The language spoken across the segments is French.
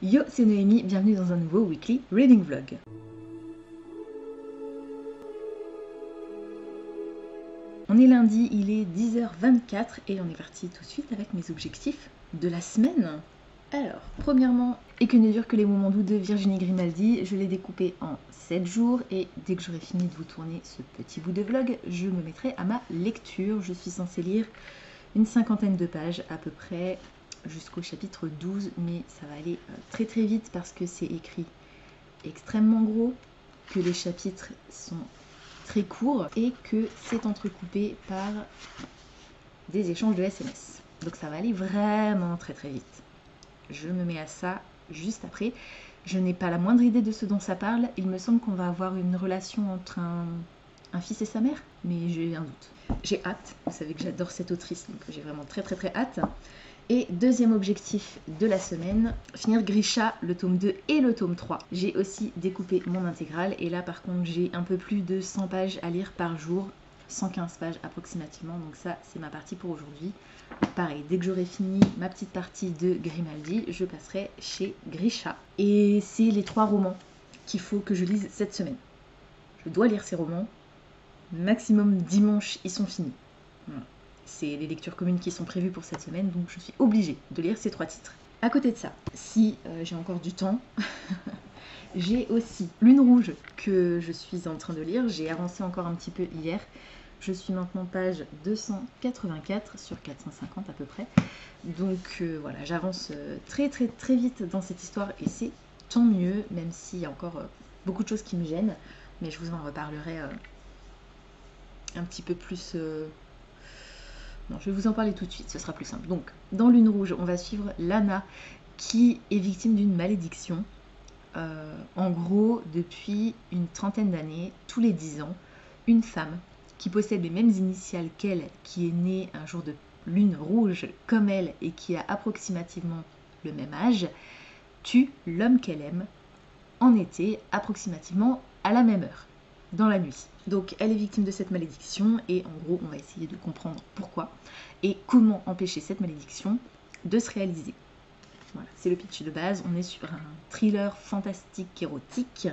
Yo, c'est Noémie, bienvenue dans un nouveau weekly reading vlog. On est lundi, il est 10h24 et on est parti tout de suite avec mes objectifs de la semaine. Alors, premièrement, Et que ne durent que les moments doux de Virginie Grimaldi, je l'ai découpé en 7 jours et dès que j'aurai fini de vous tourner ce petit bout de vlog, je me mettrai à ma lecture. Je suis censée lire une 50aine de pages à peu près jusqu'au chapitre 12, mais ça va aller très très vite parce que c'est écrit extrêmement gros, que les chapitres sont très courts et que c'est entrecoupé par des échanges de SMS. Donc ça va aller vraiment très très vite. Je me mets à ça juste après. Je n'ai pas la moindre idée de ce dont ça parle. Il me semble qu'on va avoir une relation entre un fils et sa mère, mais j'ai un doute. J'ai hâte, vous savez que j'adore cette autrice, donc j'ai vraiment très très très hâte. Et deuxième objectif de la semaine, finir Grisha, le tome 2 et le tome 3. J'ai aussi découpé mon intégrale et là par contre j'ai un peu plus de 100 pages à lire par jour, 115 pages approximativement, donc ça c'est ma partie pour aujourd'hui. Pareil, dès que j'aurai fini ma petite partie de Grimaldi, je passerai chez Grisha. Et c'est les 3 romans qu'il faut que je lise cette semaine. Je dois lire ces romans, maximum dimanche ils sont finis. Voilà. C'est les lectures communes qui sont prévues pour cette semaine, donc je suis obligée de lire ces 3 titres. À côté de ça, si j'ai encore du temps, j'ai aussi Lune Rouge que je suis en train de lire. J'ai avancé encore un petit peu hier. Je suis maintenant page 284 sur 450 à peu près. Donc voilà, j'avance très très très vite dans cette histoire et c'est tant mieux, même s'il y a encore beaucoup de choses qui me gênent. Mais je vous en reparlerai un petit peu plus... Non, je vais vous en parler tout de suite, ce sera plus simple. Donc, dans Lune Rouge, on va suivre Lana qui est victime d'une malédiction. En gros, depuis une trentaine d'années, tous les 10 ans, une femme qui possède les mêmes initiales qu'elle, qui est née un jour de lune rouge comme elle et qui a approximativement le même âge, tue l'homme qu'elle aime en été, approximativement à la même heure, dans la nuit. Donc elle est victime de cette malédiction et en gros on va essayer de comprendre pourquoi et comment empêcher cette malédiction de se réaliser. Voilà, c'est le pitch de base. On est sur un thriller fantastique érotique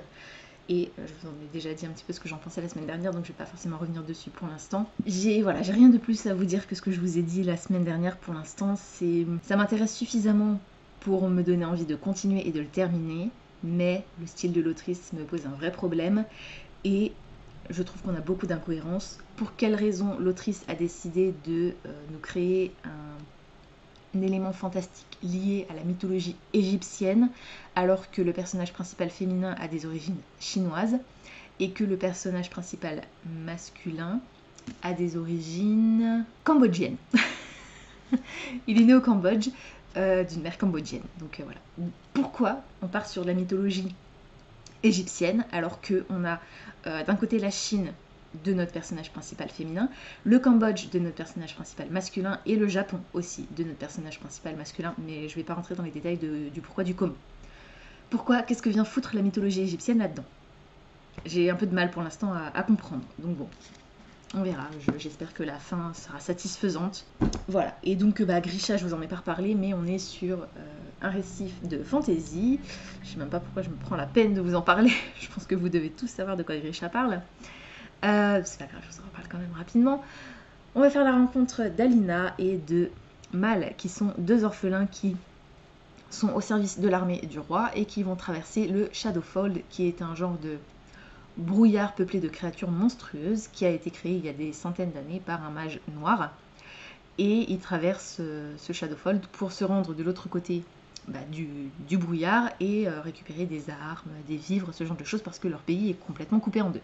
et je vous en ai déjà dit un petit peu ce que j'en pensais la semaine dernière, donc je vais pas forcément revenir dessus pour l'instant. J'ai rien de plus à vous dire que ce que je vous ai dit la semaine dernière pour l'instant. Ça m'intéresse suffisamment pour me donner envie de continuer et de le terminer, mais le style de l'autrice me pose un vrai problème et je trouve qu'on a beaucoup d'incohérences. Pour quelle raison l'autrice a décidé de nous créer un élément fantastique lié à la mythologie égyptienne alors que le personnage principal féminin a des origines chinoises et que le personnage principal masculin a des origines cambodgiennes. Il est né au Cambodge d'une mère cambodgienne. Donc voilà. Pourquoi on part sur la mythologie égyptienne alors qu'on a d'un côté la Chine de notre personnage principal féminin, le Cambodge de notre personnage principal masculin et le Japon aussi de notre personnage principal masculin, mais je ne vais pas rentrer dans les détails du pourquoi du comment. Pourquoi, qu'est-ce que vient foutre la mythologie égyptienne là-dedans? J'ai un peu de mal pour l'instant à comprendre, donc bon, on verra, j'espère que la fin sera satisfaisante. Voilà, et donc Grisha, je vous en ai pas reparlé, mais on est sur un récit de fantasy. Je sais même pas pourquoi je me prends la peine de vous en parler, je pense que vous devez tous savoir de quoi Grisha parle. C'est pas grave, je vous en reparle quand même rapidement. On va faire la rencontre d'Alina et de Mal, qui sont 2 orphelins qui sont au service de l'armée du roi et qui vont traverser le Shadowfold, qui est un genre de brouillard peuplé de créatures monstrueuses qui a été créé il y a des centaines d'années par un mage noir. Et ils traversent ce Shadowfold pour se rendre de l'autre côté du brouillard et récupérer des armes, des vivres, ce genre de choses, parce que leur pays est complètement coupé en deux.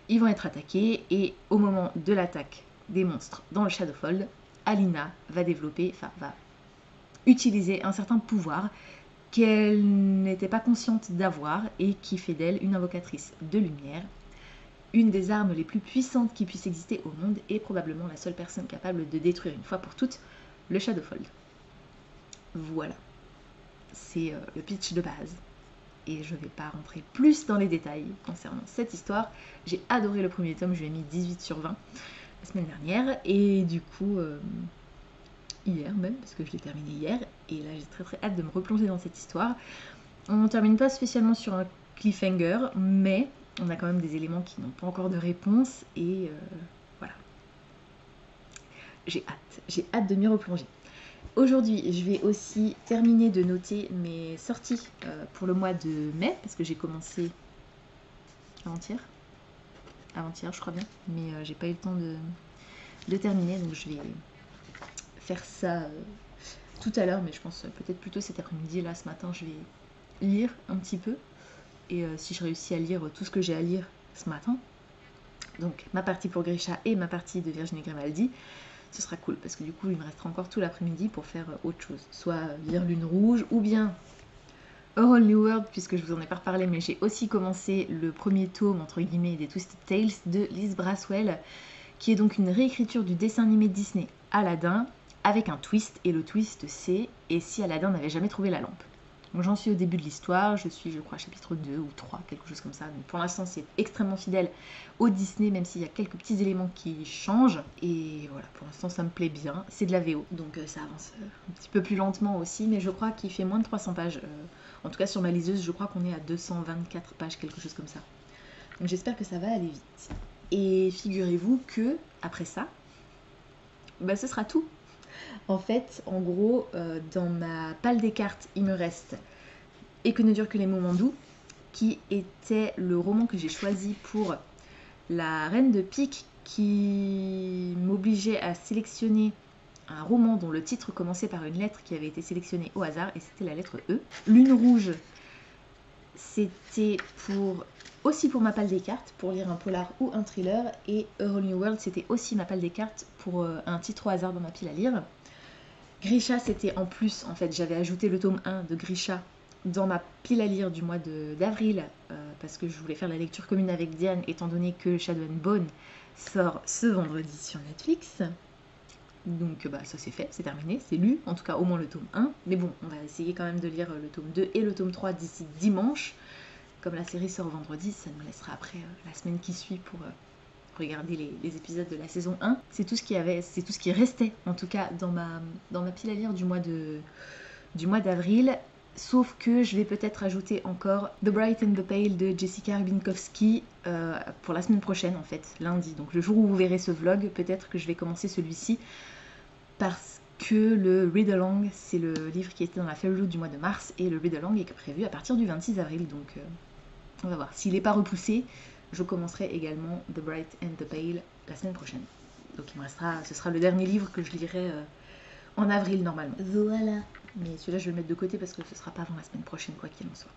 Ils vont être attaqués et au moment de l'attaque des monstres dans le Shadowfold, Alina va utiliser un certain pouvoir qu'elle n'était pas consciente d'avoir et qui fait d'elle une invocatrice de lumière, une des armes les plus puissantes qui puissent exister au monde et probablement la seule personne capable de détruire une fois pour toutes le Shadowfold. Voilà, c'est le pitch de base. Et je ne vais pas rentrer plus dans les détails concernant cette histoire. J'ai adoré le premier tome, je lui ai mis 18 sur 20 la semaine dernière. Et du coup, hier même, parce que je l'ai terminé hier, et là j'ai très hâte de me replonger dans cette histoire. On ne termine pas spécialement sur un cliffhanger, mais on a quand même des éléments qui n'ont pas encore de réponse, et voilà. J'ai hâte de m'y replonger. Aujourd'hui, je vais aussi terminer de noter mes sorties pour le mois de mai, parce que j'ai commencé avant-hier, je crois bien, mais j'ai pas eu le temps de terminer, donc je vais faire ça tout à l'heure, mais je pense peut-être plutôt cet après-midi. Là, ce matin, je vais lire un petit peu, et si je réussis à lire tout ce que j'ai à lire ce matin, donc ma partie pour Grisha et ma partie de Virginie Grimaldi, ce sera cool, parce que du coup il me restera encore tout l'après-midi pour faire autre chose, soit lire Lune Rouge, ou bien A Whole New World, puisque je vous en ai pas reparlé, mais j'ai aussi commencé le premier tome entre guillemets des Twisted Tales de Liz Braswell, qui est donc une réécriture du dessin animé de Disney Aladdin, avec un twist, et le twist c'est « Et si Aladdin n'avait jamais trouvé la lampe ?» Donc j'en suis au début de l'histoire, je suis je crois chapitre 2 ou 3, quelque chose comme ça. Donc pour l'instant c'est extrêmement fidèle au Disney, même s'il y a quelques petits éléments qui changent. Et voilà, pour l'instant ça me plaît bien. C'est de la VO, donc ça avance un petit peu plus lentement aussi, mais je crois qu'il fait moins de 300 pages. En tout cas sur ma liseuse, je crois qu'on est à 224 pages, quelque chose comme ça. Donc j'espère que ça va aller vite. Et figurez-vous que, après ça, bah, ce sera tout. En fait, en gros, dans ma palle des cartes, il me reste Et que ne durent que les moments doux, qui était le roman que j'ai choisi pour la Reine de Pique, qui m'obligeait à sélectionner un roman dont le titre commençait par une lettre qui avait été sélectionnée au hasard, et c'était la lettre E. Lune Rouge, c'était aussi pour ma palle des cartes, pour lire un polar ou un thriller, et A Whole New World, c'était aussi ma palle des cartes pour un titre au hasard dans ma pile à lire. Grisha, c'était en plus, en fait, j'avais ajouté le tome 1 de Grisha dans ma pile à lire du mois d'avril, parce que je voulais faire la lecture commune avec Diane, étant donné que Shadow and Bone sort ce vendredi sur Netflix. Donc bah, ça c'est fait, c'est terminé, c'est lu, en tout cas au moins le tome 1. Mais bon, on va essayer quand même de lire le tome 2 et le tome 3 d'ici dimanche. Comme la série sort vendredi, ça nous laissera après la semaine qui suit pour regarder les épisodes de la saison 1. C'est tout ce qui restait en tout cas dans ma pile à lire du mois d'avril. Sauf que je vais peut-être ajouter encore The Bright and the Pale de Jessica Rubinkowski pour la semaine prochaine, en fait, lundi. Donc le jour où vous verrez ce vlog, peut-être que je vais commencer celui-ci, parce que le Read Along, c'est le livre qui était dans la Fairy Loot du mois de mars, et le Read Along est prévu à partir du 26 avril, donc on va voir. S'il n'est pas repoussé, je commencerai également The Bright and the Pale la semaine prochaine. Donc ce sera le dernier livre que je lirai en avril normalement. Voilà. Mais celui-là je vais le mettre de côté parce que ce sera pas avant la semaine prochaine, quoi qu'il en soit.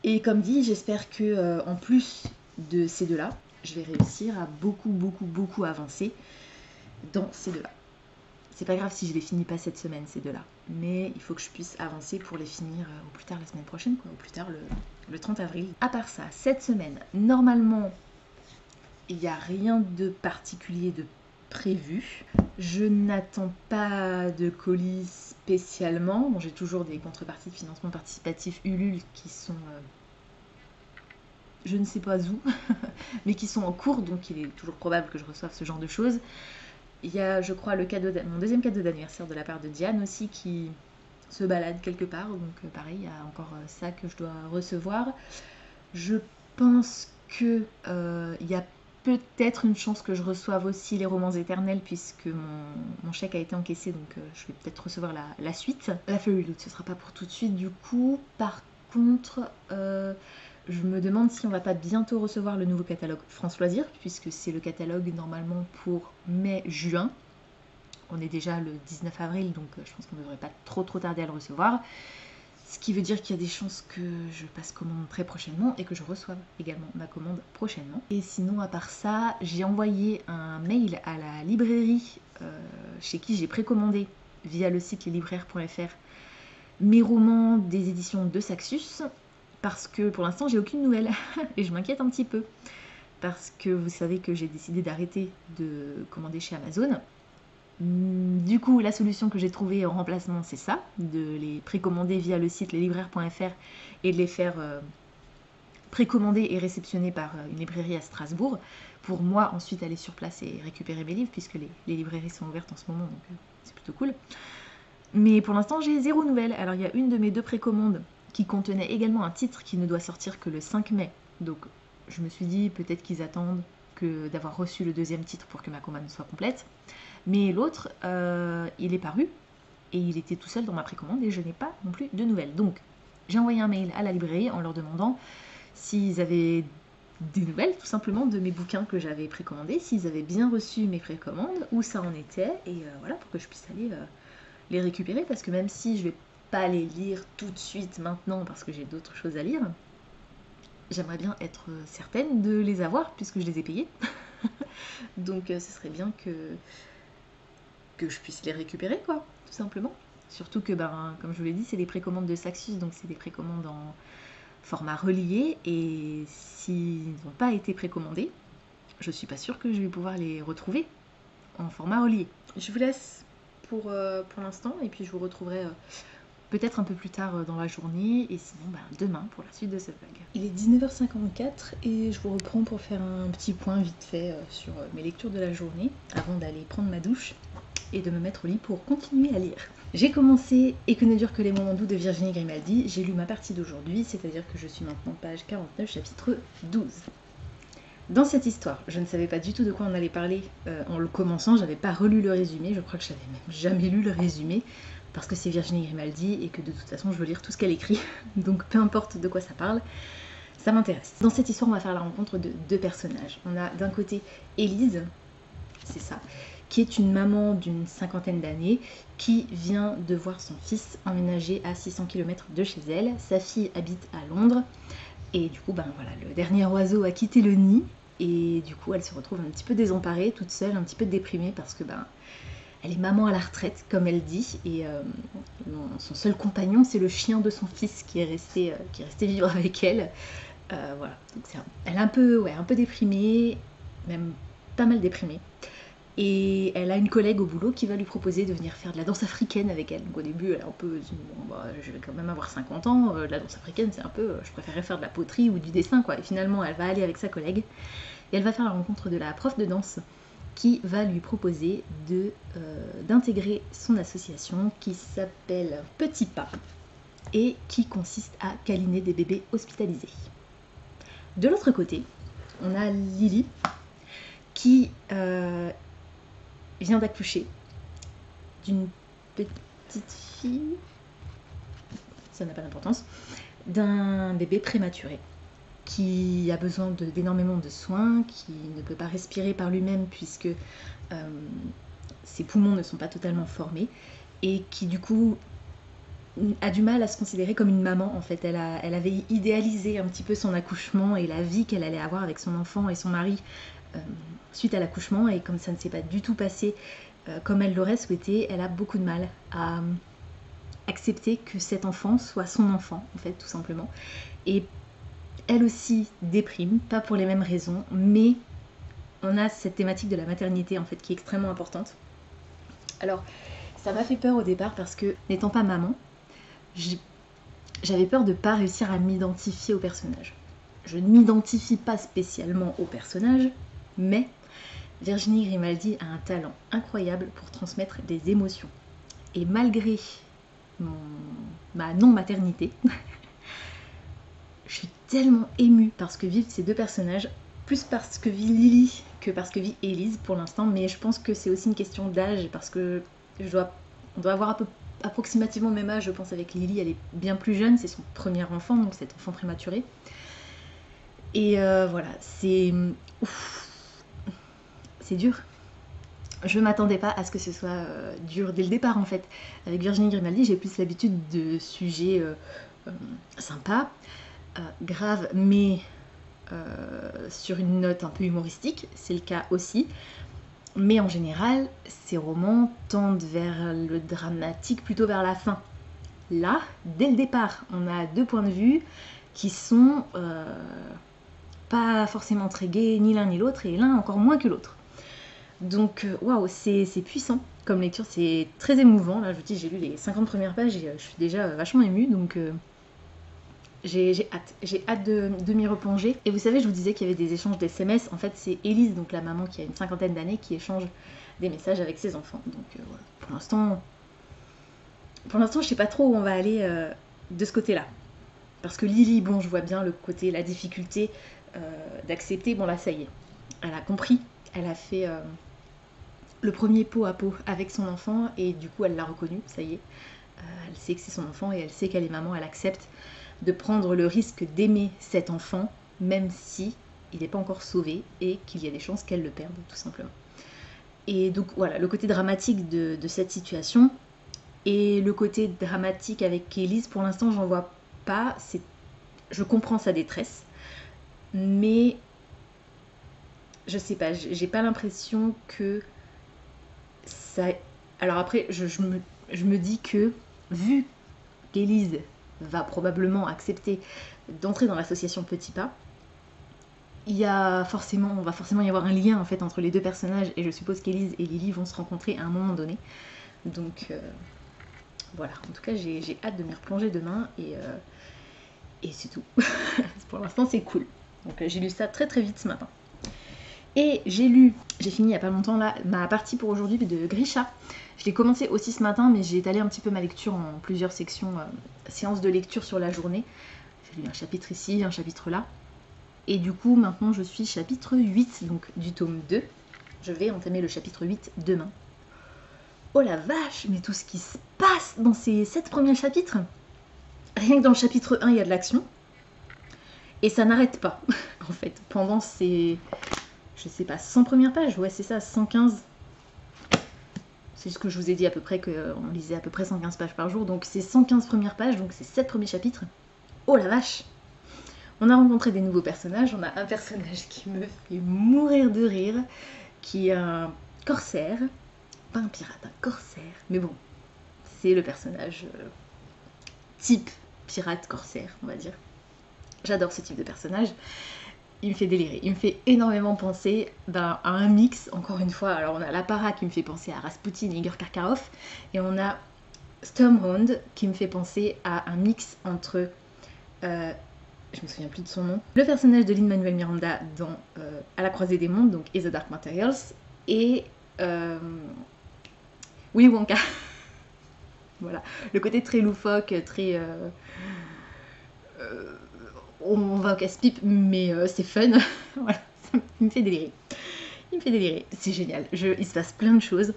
Et comme dit, j'espère que en plus de ces deux-là, je vais réussir à beaucoup avancer dans ces deux-là. C'est pas grave si je les finis pas cette semaine, ces deux-là. Mais il faut que je puisse avancer pour les finir au plus tard la semaine prochaine, quoi. Au plus tard le 30 avril. À part ça, cette semaine, normalement, il n'y a rien de particulier de prévu. Je n'attends pas de colis spécialement. Bon, j'ai toujours des contreparties de financement participatif Ulule qui sont je ne sais pas où, mais qui sont en cours, donc il est toujours probable que je reçoive ce genre de choses. Il y a, je crois, mon deuxième cadeau d'anniversaire de la part de Diane aussi qui se balade quelque part, donc pareil, il y a encore ça que je dois recevoir. Je pense que il y a peut-être une chance que je reçoive aussi les romans éternels, puisque mon chèque a été encaissé, donc je vais peut-être recevoir la suite. La Fairy Loot, ce sera pas pour tout de suite du coup. Par contre, je me demande si on va pas bientôt recevoir le nouveau catalogue France Loisirs, puisque c'est le catalogue normalement pour mai-juin. On est déjà le 19 avril, donc je pense qu'on ne devrait pas trop tarder à le recevoir. Ce qui veut dire qu'il y a des chances que je passe commande très prochainement et que je reçoive également ma commande prochainement. Et sinon, à part ça, j'ai envoyé un mail à la librairie chez qui j'ai précommandé via le site leslibraires.fr mes romans des éditions de Saxus, parce que pour l'instant j'ai aucune nouvelle et je m'inquiète un petit peu, parce que vous savez que j'ai décidé d'arrêter de commander chez Amazon. Du coup, la solution que j'ai trouvée en remplacement, c'est ça, de les précommander via le site leslibraires.fr et de les faire précommander et réceptionner par une librairie à Strasbourg, pour moi ensuite aller sur place et récupérer mes livres, puisque les librairies sont ouvertes en ce moment, donc c'est plutôt cool. Mais pour l'instant, j'ai 0 nouvelle. Alors il y a une de mes 2 précommandes qui contenait également un titre qui ne doit sortir que le 5 mai. Donc je me suis dit peut-être qu'ils attendent que d'avoir reçu le 2e titre pour que ma commande soit complète. Mais l'autre, il est paru et il était tout seul dans ma précommande et je n'ai pas non plus de nouvelles. Donc j'ai envoyé un mail à la librairie en leur demandant s'ils avaient des nouvelles tout simplement de mes bouquins que j'avais précommandés, s'ils avaient bien reçu mes précommandes, où ça en était, et voilà, pour que je puisse aller les récupérer, parce que même si je vais pas les lire tout de suite maintenant parce que j'ai d'autres choses à lire, j'aimerais bien être certaine de les avoir puisque je les ai payés. Donc ce serait bien que je puisse les récupérer, quoi, tout simplement. Surtout que, comme je vous l'ai dit, c'est des précommandes de Saxus, donc c'est des précommandes en format relié, et s'ils n'ont pas été précommandés, je suis pas sûre que je vais pouvoir les retrouver en format relié. Je vous laisse pour l'instant, et puis je vous retrouverai peut-être un peu plus tard dans la journée, et sinon demain pour la suite de cette vague. Il est 19h54 et je vous reprends pour faire un petit point vite fait sur mes lectures de la journée, avant d'aller prendre ma douche et de me mettre au lit pour continuer à lire. J'ai commencé Et que ne durent que les moments doux de Virginie Grimaldi. J'ai lu ma partie d'aujourd'hui, c'est-à-dire que je suis maintenant page 49, chapitre 12. Dans cette histoire, je ne savais pas du tout de quoi on allait parler en le commençant, j'avais pas relu le résumé, je crois que j'avais même jamais lu le résumé, parce que c'est Virginie Grimaldi et que de toute façon je veux lire tout ce qu'elle écrit, donc peu importe de quoi ça parle, ça m'intéresse. Dans cette histoire, on va faire la rencontre de 2 personnages. On a d'un côté Élise, c'est ça, qui est une maman d'une 50aine d'années qui vient de voir son fils emménager à 600 km de chez elle. Sa fille habite à Londres et du coup voilà, le dernier oiseau a quitté le nid et du coup elle se retrouve un petit peu désemparée, toute seule, un petit peu déprimée parce que elle est maman à la retraite comme elle dit et son seul compagnon c'est le chien de son fils qui est resté vivre avec elle. Voilà, donc elle est un peu déprimée, même pas mal déprimée. Et elle a une collègue au boulot qui va lui proposer de venir faire de la danse africaine avec elle. Donc au début, elle est un peu je vais quand même avoir 50 ans, la danse africaine c'est un peu, je préférerais faire de la poterie ou du dessin, quoi. Et finalement, elle va aller avec sa collègue et elle va faire la rencontre de la prof de danse qui va lui proposer d'intégrer son association qui s'appelle Petit Pas et qui consiste à câliner des bébés hospitalisés. De l'autre côté, on a Lily qui vient d'accoucher d'une petite fille, ça n'a pas d'importance, d'un bébé prématuré qui a besoin d'énormément de soins, qui ne peut pas respirer par lui-même puisque ses poumons ne sont pas totalement formés et qui du coup a du mal à se considérer comme une maman en fait. Elle avait idéalisé un petit peu son accouchement et la vie qu'elle allait avoir avec son enfant et son mari suite à l'accouchement, et comme ça ne s'est pas du tout passé comme elle l'aurait souhaité, elle a beaucoup de mal à accepter que cet enfant soit son enfant en fait, tout simplement. Et elle aussi déprime, pas pour les mêmes raisons, mais on a cette thématique de la maternité en fait qui est extrêmement importante. Alors ça m'a fait peur au départ parce que n'étant pas maman, j'avais peur de ne pas réussir à m'identifier au personnage. Je ne m'identifie pas spécialement au personnage, mais Virginie Grimaldi a un talent incroyable pour transmettre des émotions. Et malgré ma non-maternité, je suis tellement émue parce que vivent ces 2 personnages, plus parce que vit Lily que parce que vit Élise pour l'instant, mais je pense que c'est aussi une question d'âge, parce que on doit avoir approximativement le même âge, je pense, avec Lily. Elle est bien plus jeune, c'est son premier enfant, donc cet enfant prématuré. Et voilà, c'est dur. Je ne m'attendais pas à ce que ce soit dur dès le départ en fait. Avec Virginie Grimaldi, j'ai plus l'habitude de sujets sympas, graves, mais sur une note un peu humoristique. C'est le cas aussi. Mais en général, ces romans tendent vers le dramatique, plutôt vers la fin. Là, dès le départ, on a 2 points de vue qui sont pas forcément très gais, ni l'un ni l'autre, et l'un encore moins que l'autre. Donc, waouh, c'est puissant comme lecture, c'est très émouvant. Là, je vous dis, j'ai lu les 50 premières pages et je suis déjà vachement émue, donc j'ai hâte de m'y replonger. Et vous savez, je vous disais qu'il y avait des échanges d'SMS. En fait, c'est Élise, donc la maman qui a une 50aine d'années, qui échange des messages avec ses enfants. Donc voilà, pour l'instant, pour l'instant, je sais pas trop où on va aller de ce côté-là. Parce que Lily, bon, je vois bien le côté, la difficulté d'accepter. Bon, là, ça y est, elle a compris. Elle a fait le premier pot à pot avec son enfant et du coup, elle l'a reconnu, ça y est. Elle sait que c'est son enfant et elle sait qu'elle est maman. Elle accepte de prendre le risque d'aimer cet enfant, même si il n'est pas encore sauvé et qu'il y a des chances qu'elle le perde, tout simplement. Et donc, voilà, le côté dramatique de cette situation. Et le côté dramatique avec Élise, pour l'instant, j'en vois pas. Je comprends sa détresse, mais je sais pas, j'ai pas l'impression que ça. Alors après, je me dis que, vu qu'Élise va probablement accepter d'entrer dans l'association Petit Pas, on va forcément y avoir un lien en fait entre les deux personnages, et je suppose qu'Élise et Lily vont se rencontrer à un moment donné. Donc voilà, en tout cas j'ai hâte de m'y replonger demain et c'est tout. Pour l'instant c'est cool. Donc j'ai lu ça très très vite ce matin. Et j'ai fini il n'y a pas longtemps là, ma partie pour aujourd'hui de Grisha. Je l'ai commencé aussi ce matin, mais j'ai étalé un petit peu ma lecture en plusieurs sections, séances de lecture sur la journée. J'ai lu un chapitre ici, un chapitre là. Et du coup, maintenant je suis chapitre 8, donc du tome 2. Je vais entamer le chapitre 8 demain. Oh la vache, mais tout ce qui se passe dans ces 7 premiers chapitres. Rien que dans le chapitre 1, il y a de l'action. Et ça n'arrête pas, en fait, pendant ces, je sais pas, 100 premières pages. Ouais, c'est ça, 115. C'est ce que je vous ai dit à peu près, qu'on lisait à peu près 115 pages par jour. Donc c'est 115 premières pages, donc c'est 7 premiers chapitres. Oh la vache! On a rencontré des nouveaux personnages. On a un personnage qui me fait mourir de rire, qui est un corsaire. Pas un pirate, un corsaire. Mais bon, c'est le personnage type pirate corsaire, on va dire. J'adore ce type de personnage. Il me fait délirer. Il me fait énormément penser à un mix, encore une fois. Alors on a l'Apparat qui me fait penser à Rasputin et Igor Karkaroff. Et on a Stormhound qui me fait penser à un mix entre... je me souviens plus de son nom. Le personnage de Lin-Manuel Miranda dans À la croisée des mondes, donc Et The Dark Materials, et Willy Wonka. Voilà, le côté très loufoque, très... on va au casse-pipe, mais c'est fun. Voilà, il me fait délirer. Il me fait délirer, c'est génial. Il se passe plein de choses.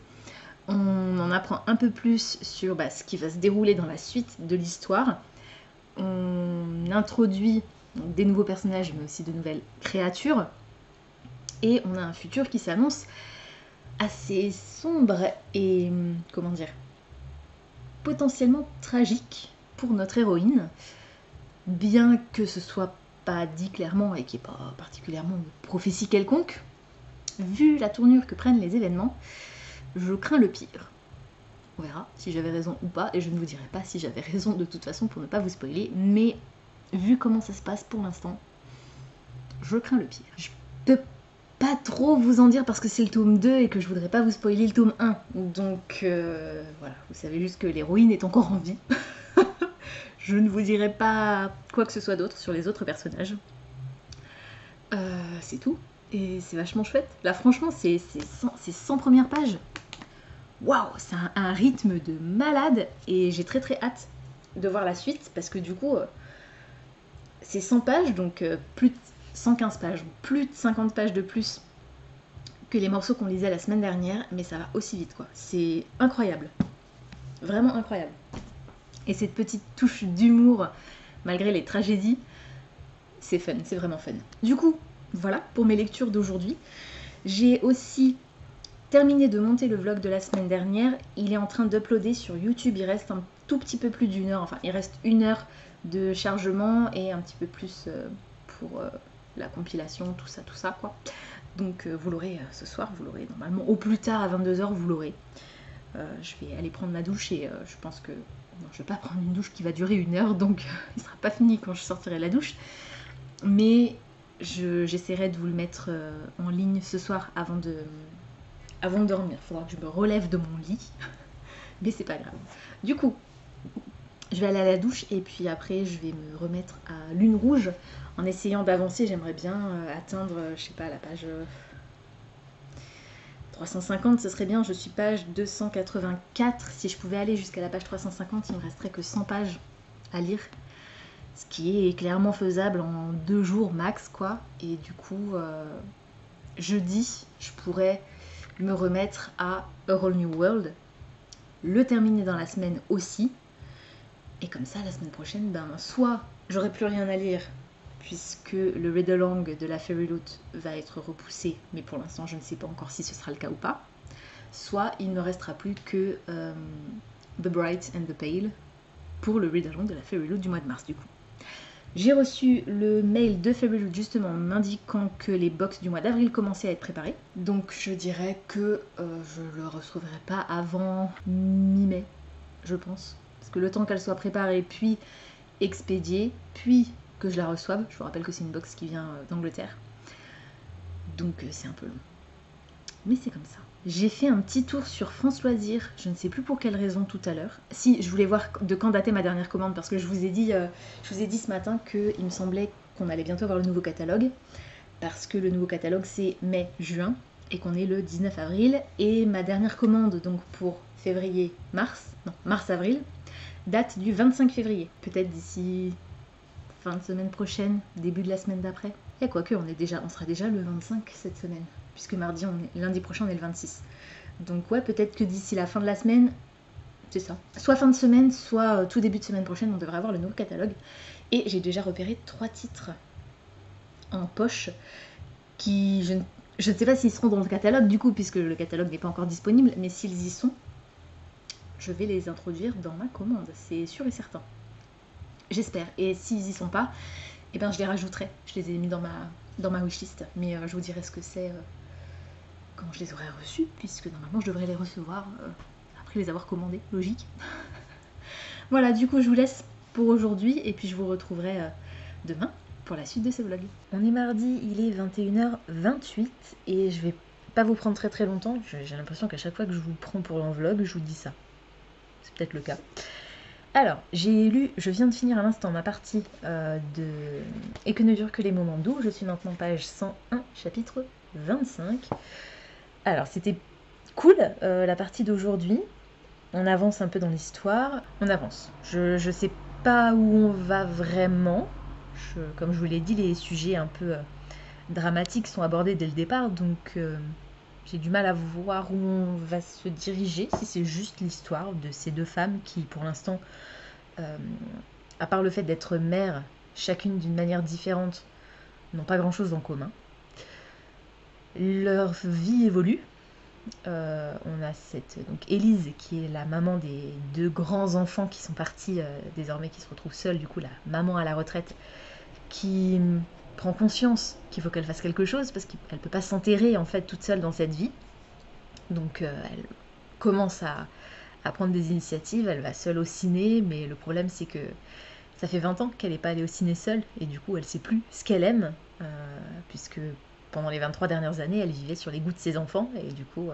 On en apprend un peu plus sur ce qui va se dérouler dans la suite de l'histoire. On introduit des nouveaux personnages, mais aussi de nouvelles créatures. Et on a un futur qui s'annonce assez sombre et, comment dire, potentiellement tragique pour notre héroïne. Bien que ce soit pas dit clairement et qu'il n'y ait pas particulièrement de prophétie quelconque, vu la tournure que prennent les événements, je crains le pire. On verra si j'avais raison ou pas, et je ne vous dirai pas si j'avais raison de toute façon pour ne pas vous spoiler, mais vu comment ça se passe pour l'instant, je crains le pire. Je peux pas trop vous en dire parce que c'est le tome 2 et que je voudrais pas vous spoiler le tome 1. Donc voilà, vous savez juste que l'héroïne est encore en vie. Je ne vous dirai pas quoi que ce soit d'autre sur les autres personnages. C'est tout. Et c'est vachement chouette. Là, franchement, c'est 100 premières pages. Waouh, c'est un rythme de malade. Et j'ai très très hâte de voir la suite. Parce que du coup, c'est 100 pages, donc plus de 115 pages. Plus de 50 pages de plus que les morceaux qu'on lisait la semaine dernière. Mais ça va aussi vite, quoi. C'est incroyable. Vraiment incroyable. Et cette petite touche d'humour, malgré les tragédies, c'est fun, c'est vraiment fun. Du coup, voilà pour mes lectures d'aujourd'hui. J'ai aussi terminé de monter le vlog de la semaine dernière. Il est en train d'uploader sur YouTube. Il reste un tout petit peu plus d'1 heure. Enfin, il reste 1 heure de chargement et un petit peu plus pour la compilation, tout ça, quoi. Donc vous l'aurez ce soir, vous l'aurez normalement au plus tard à 22 h, vous l'aurez. Je vais aller prendre ma douche et je pense que... Non, je vais pas prendre une douche qui va durer 1 heure, donc il sera pas fini quand je sortirai de la douche. Mais j'essaierai de vous le mettre en ligne ce soir avant de dormir. Il faudra que je me relève de mon lit, mais c'est pas grave. Du coup, je vais aller à la douche et puis après je vais me remettre à Lune Rouge en essayant d'avancer. J'aimerais bien atteindre, je sais pas, la page 350 ce serait bien, je suis page 284, si je pouvais aller jusqu'à la page 350, il me resterait que 100 pages à lire, ce qui est clairement faisable en 2 jours max quoi, et du coup jeudi je pourrais me remettre à A Whole New World, le terminer dans la semaine aussi, et comme ça la semaine prochaine, ben soit j'aurai plus rien à lire puisque le read-along de la Fairy Loot va être repoussé, mais pour l'instant je ne sais pas encore si ce sera le cas ou pas, soit il ne me restera plus que The Bright and the Pale pour le read-along de la Fairy Loot du mois de mars du coup. J'ai reçu le mail de Fairy Loot justement m'indiquant que les box du mois d'avril commençaient à être préparées, donc je dirais que je le recevrai pas avant mi-mai, je pense, parce que le temps qu'elle soit préparée, puis expédiée, puis que je la reçoive. Je vous rappelle que c'est une box qui vient d'Angleterre. Donc c'est un peu long. Mais c'est comme ça. J'ai fait un petit tour sur France Loisirs, je ne sais plus pour quelle raison tout à l'heure. Si, je voulais voir de quand datait ma dernière commande, parce que je vous ai dit ce matin qu'il me semblait qu'on allait bientôt avoir le nouveau catalogue, parce que le nouveau catalogue c'est mai-juin, et qu'on est le 19 avril, et ma dernière commande, donc pour mars-avril, date du 25 février. Peut-être d'ici fin de semaine prochaine, début de la semaine d'après. Et quoique, on sera déjà le 25 cette semaine, puisque lundi prochain on est le 26. Donc ouais, peut-être que d'ici la fin de la semaine, c'est ça. Soit fin de semaine, soit tout début de semaine prochaine, on devrait avoir le nouveau catalogue. Et j'ai déjà repéré 3 titres en poche qui, je ne sais pas s'ils seront dans le catalogue du coup, puisque le catalogue n'est pas encore disponible, mais s'ils y sont, je vais les introduire dans ma commande, c'est sûr et certain. J'espère. Et s'ils y sont pas, eh ben je les rajouterai. Je les ai mis dans ma wishlist. Mais je vous dirai ce que c'est quand je les aurai reçus, puisque normalement je devrais les recevoir après les avoir commandés. Logique. Voilà, du coup je vous laisse pour aujourd'hui et puis je vous retrouverai demain pour la suite de ce vlog. On est mardi, il est 21h28 et je vais pas vous prendre très longtemps. J'ai l'impression qu'à chaque fois que je vous prends pour un vlog, je vous dis ça. C'est peut-être le cas. Alors, je viens de finir à l'instant ma partie de Et que ne durent que les moments doux. Je suis maintenant page 101, chapitre 25. Alors, c'était cool la partie d'aujourd'hui. On avance un peu dans l'histoire. On avance. Je sais pas où on va vraiment. Comme je vous l'ai dit, les sujets un peu dramatiques sont abordés dès le départ, donc j'ai du mal à voir où on va se diriger, si c'est juste l'histoire de ces 2 femmes qui, pour l'instant, à part le fait d'être mères, chacune d'une manière différente, n'ont pas grand-chose en commun. Leur vie évolue. On a donc Élise, qui est la maman des 2 grands enfants qui sont partis désormais, qui se retrouvent seuls, du coup la maman à la retraite, qui prend conscience qu'il faut qu'elle fasse quelque chose parce qu'elle ne peut pas s'enterrer en fait toute seule dans cette vie. Donc elle commence à prendre des initiatives, elle va seule au ciné, mais le problème c'est que ça fait 20 ans qu'elle n'est pas allée au ciné seule et du coup elle ne sait plus ce qu'elle aime, puisque pendant les 23 dernières années elle vivait sur les goûts de ses enfants et du coup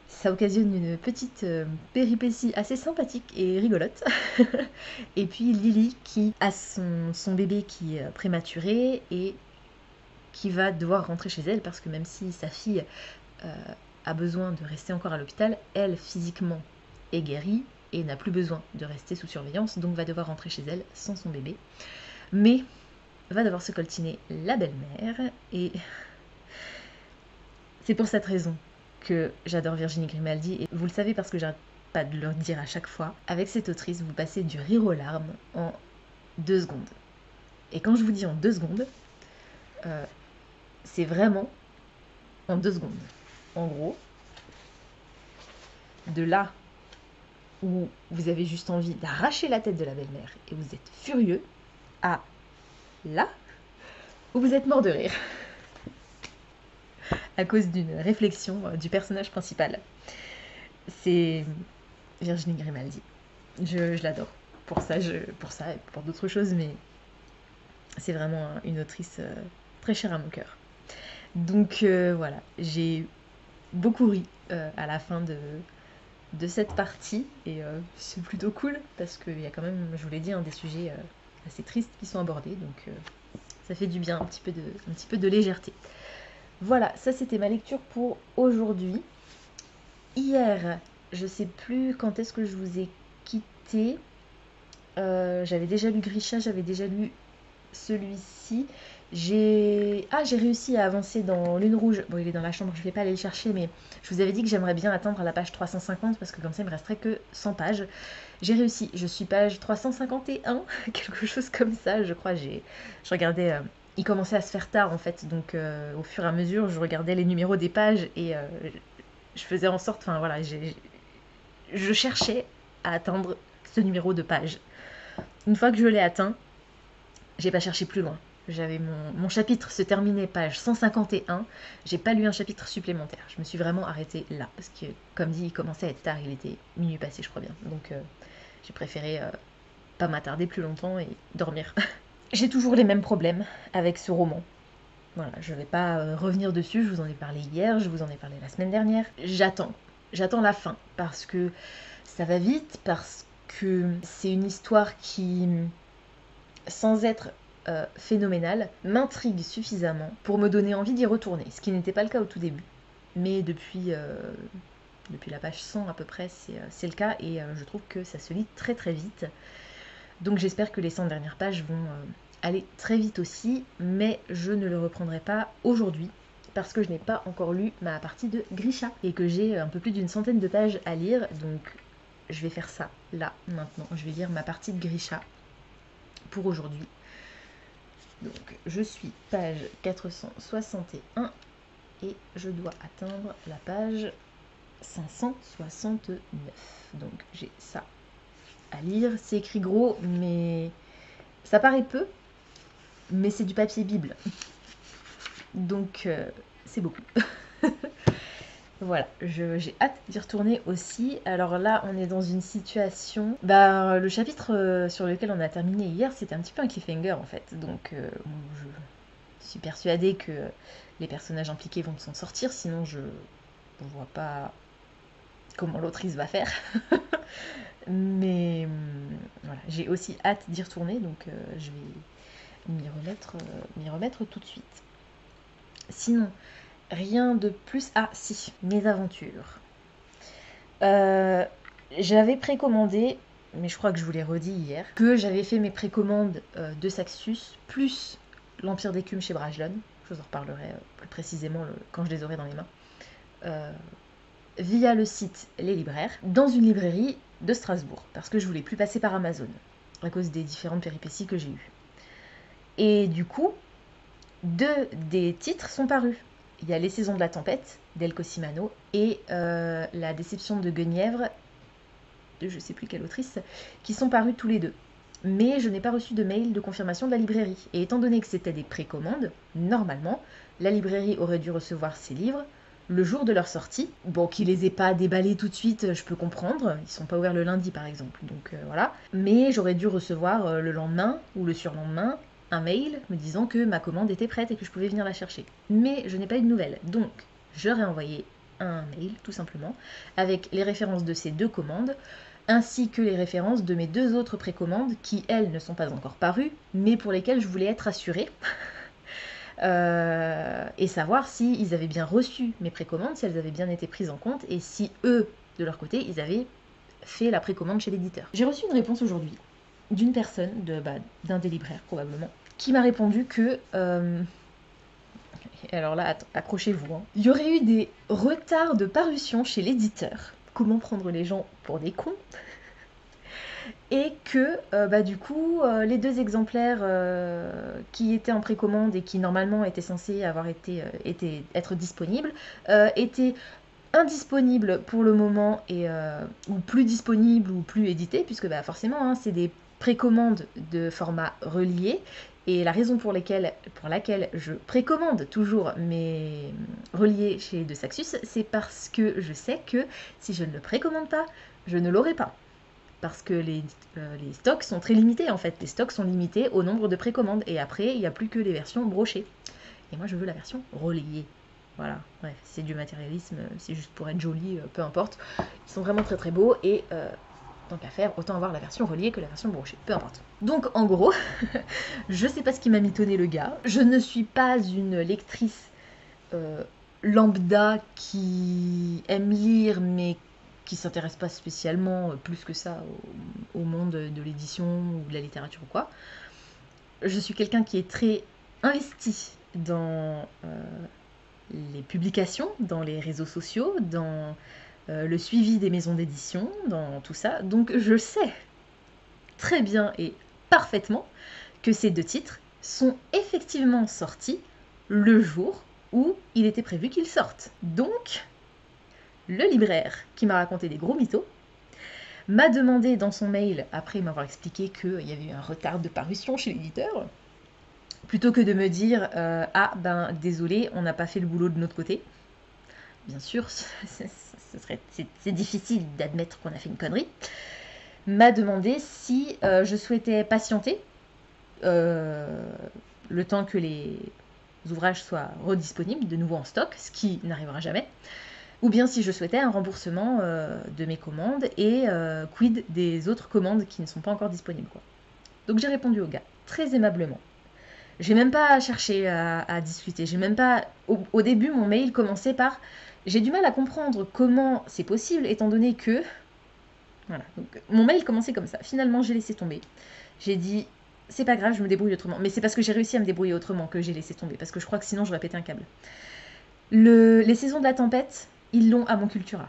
ça occasionne une petite péripétie assez sympathique et rigolote. Et puis Lily qui a son bébé qui est prématuré et qui va devoir rentrer chez elle parce que même si sa fille a besoin de rester encore à l'hôpital, elle physiquement est guérie et n'a plus besoin de rester sous surveillance, donc va devoir rentrer chez elle sans son bébé. Mais va devoir se coltiner la belle-mère et c'est pour cette raison que j'adore Virginie Grimaldi, et vous le savez parce que j'arrête pas de le dire à chaque fois, avec cette autrice, vous passez du rire aux larmes en 2 secondes. Et quand je vous dis en 2 secondes, c'est vraiment en 2 secondes. En gros, de là où vous avez juste envie d'arracher la tête de la belle-mère et vous êtes furieux, à là où vous êtes mort de rire. À cause d'une réflexion du personnage principal. C'est Virginie Grimaldi. Je l'adore. Pour ça et pour d'autres choses, mais c'est vraiment une autrice très chère à mon cœur. Donc voilà, j'ai beaucoup ri à la fin de cette partie, et c'est plutôt cool, parce qu'il y a quand même, je vous l'ai dit, des sujets assez tristes qui sont abordés, donc ça fait du bien, un petit peu de légèreté. Voilà, ça c'était ma lecture pour aujourd'hui. Hier, je sais plus quand est-ce que je vous ai quitté. J'avais déjà lu Grisha, j'avais déjà lu celui-ci. J'ai réussi à avancer dans Lune Rouge. Bon, il est dans la chambre, je vais pas aller le chercher, mais je vous avais dit que j'aimerais bien atteindre la page 350 parce que comme ça, il me resterait que 100 pages. J'ai réussi, je suis page 351, quelque chose comme ça, je crois. Je regardais, il commençait à se faire tard en fait, donc au fur et à mesure, je regardais les numéros des pages et je faisais en sorte, enfin voilà, je cherchais à atteindre ce numéro de page. Une fois que je l'ai atteint, j'ai pas cherché plus loin. J'avais mon chapitre se terminait page 151. J'ai pas lu un chapitre supplémentaire. Je me suis vraiment arrêtée là. Parce que, comme dit, il commençait à être tard. Il était minuit passé, je crois bien. Donc, j'ai préféré pas m'attarder plus longtemps et dormir. J'ai toujours les mêmes problèmes avec ce roman. Voilà, je vais pas revenir dessus. Je vous en ai parlé hier. Je vous en ai parlé la semaine dernière. J'attends. J'attends la fin. Parce que ça va vite. Parce que c'est une histoire qui, sans être phénoménale, m'intrigue suffisamment pour me donner envie d'y retourner, ce qui n'était pas le cas au tout début. Mais depuis la page 100 à peu près, c'est le cas, et je trouve que ça se lit très très vite. Donc j'espère que les 100 dernières pages vont aller très vite aussi, mais je ne le reprendrai pas aujourd'hui, parce que je n'ai pas encore lu ma partie de Grisha, et que j'ai un peu plus d'une centaine de pages à lire, donc je vais faire ça là, maintenant. Je vais lire ma partie de Grisha pour aujourd'hui. Donc je suis page 461 et je dois atteindre la page 569. Donc j'ai ça à lire. C'est écrit gros, mais ça paraît peu, mais c'est du papier Bible. Donc c'est beaucoup. Voilà, j'ai hâte d'y retourner aussi. Alors là, on est dans une situation... le chapitre sur lequel on a terminé hier, c'était un petit peu un cliffhanger en fait. Donc je suis persuadée que les personnages impliqués vont s'en sortir, sinon je ne vois pas comment l'autrice va faire. Mais voilà, j'ai aussi hâte d'y retourner, donc je vais m'y remettre tout de suite. Sinon, rien de plus. Ah si, mes aventures. J'avais précommandé, mais je crois que je vous l'ai redit hier, que j'avais fait mes précommandes de Saxus, plus l'Empire d'écume chez Brajlon. Je vous en reparlerai plus précisément quand je les aurai dans les mains. Via le site Les Libraires, dans une librairie de Strasbourg, parce que je voulais plus passer par Amazon, à cause des différentes péripéties que j'ai eues. Et du coup, 2 des titres sont parus. Il y a Les Saisons de la Tempête d'El Cosimano et La Déception de Guenièvre de je sais plus quelle autrice, qui sont parus tous les 2. Mais je n'ai pas reçu de mail de confirmation de la librairie. Et étant donné que c'était des précommandes, normalement, la librairie aurait dû recevoir ces livres le jour de leur sortie. Bon, qu'ils les aient pas déballés tout de suite, je peux comprendre. Ils sont pas ouverts le lundi, par exemple. Donc voilà. Mais j'aurais dû recevoir le lendemain ou le surlendemain un mail me disant que ma commande était prête et que je pouvais venir la chercher. Mais je n'ai pas eu de nouvelles. Donc, je leur ai envoyé un mail, tout simplement, avec les références de ces 2 commandes, ainsi que les références de mes 2 autres précommandes qui, elles, ne sont pas encore parues, mais pour lesquelles je voulais être assurée. Et savoir s'ils avaient bien reçu mes précommandes, si elles avaient bien été prises en compte, et si eux, de leur côté, ils avaient fait la précommande chez l'éditeur. J'ai reçu une réponse aujourd'hui d'une personne, d'un des libraires probablement, qui m'a répondu que... alors là, accrochez-vous. Hein. Il y aurait eu des retards de parution chez l'éditeur. Comment prendre les gens pour des cons? Et que du coup, les 2 exemplaires qui étaient en précommande et qui normalement étaient censés être disponibles étaient indisponibles pour le moment et ou plus disponibles ou plus édités, puisque forcément, hein, c'est des précommandes de format relié. Et la raison pour laquelle je précommande toujours mes reliés chez De Saxus, c'est parce que je sais que si je ne le précommande pas, je ne l'aurai pas. Parce que les stocks sont très limités en fait. Les stocks sont limités au nombre de précommandes. Et après, il n'y a plus que les versions brochées. Et moi, je veux la version reliée. Voilà, bref, c'est du matérialisme, c'est juste pour être joli, peu importe. Ils sont vraiment très très beaux et... tant qu'à faire, autant avoir la version reliée que la version brochée, peu importe. Donc en gros, je sais pas ce qui m'a mitonné le gars, je ne suis pas une lectrice lambda qui aime lire mais qui s'intéresse pas spécialement plus que ça au monde de l'édition ou de la littérature ou quoi. Je suis quelqu'un qui est très investi dans les publications, dans les réseaux sociaux, dans le suivi des maisons d'édition, dans tout ça. Donc je sais très bien et parfaitement que ces 2 titres sont effectivement sortis le jour où il était prévu qu'ils sortent. Donc, le libraire qui m'a raconté des gros mythos m'a demandé dans son mail, après m'avoir expliqué qu'il y avait eu un retard de parution chez l'éditeur, plutôt que de me dire ah ben désolé, on n'a pas fait le boulot de notre côté. Bien sûr, c'est difficile d'admettre qu'on a fait une connerie. M'a demandé si je souhaitais patienter le temps que les ouvrages soient redisponibles de nouveau en stock, ce qui n'arrivera jamais, ou bien si je souhaitais un remboursement de mes commandes et quid des autres commandes qui ne sont pas encore disponibles, quoi. Donc j'ai répondu au gars très aimablement. J'ai même pas cherché à discuter. J'ai même pas. Au début, mon mail commençait par j'ai du mal à comprendre comment c'est possible étant donné que. Voilà. Donc mon mail commençait comme ça. Finalement, j'ai laissé tomber. J'ai dit c'est pas grave, je me débrouille autrement. Mais c'est parce que j'ai réussi à me débrouiller autrement que j'ai laissé tomber. Parce que je crois que sinon, j'aurais pété un câble. Les saisons de la tempête, ils l'ont à mon Cultura.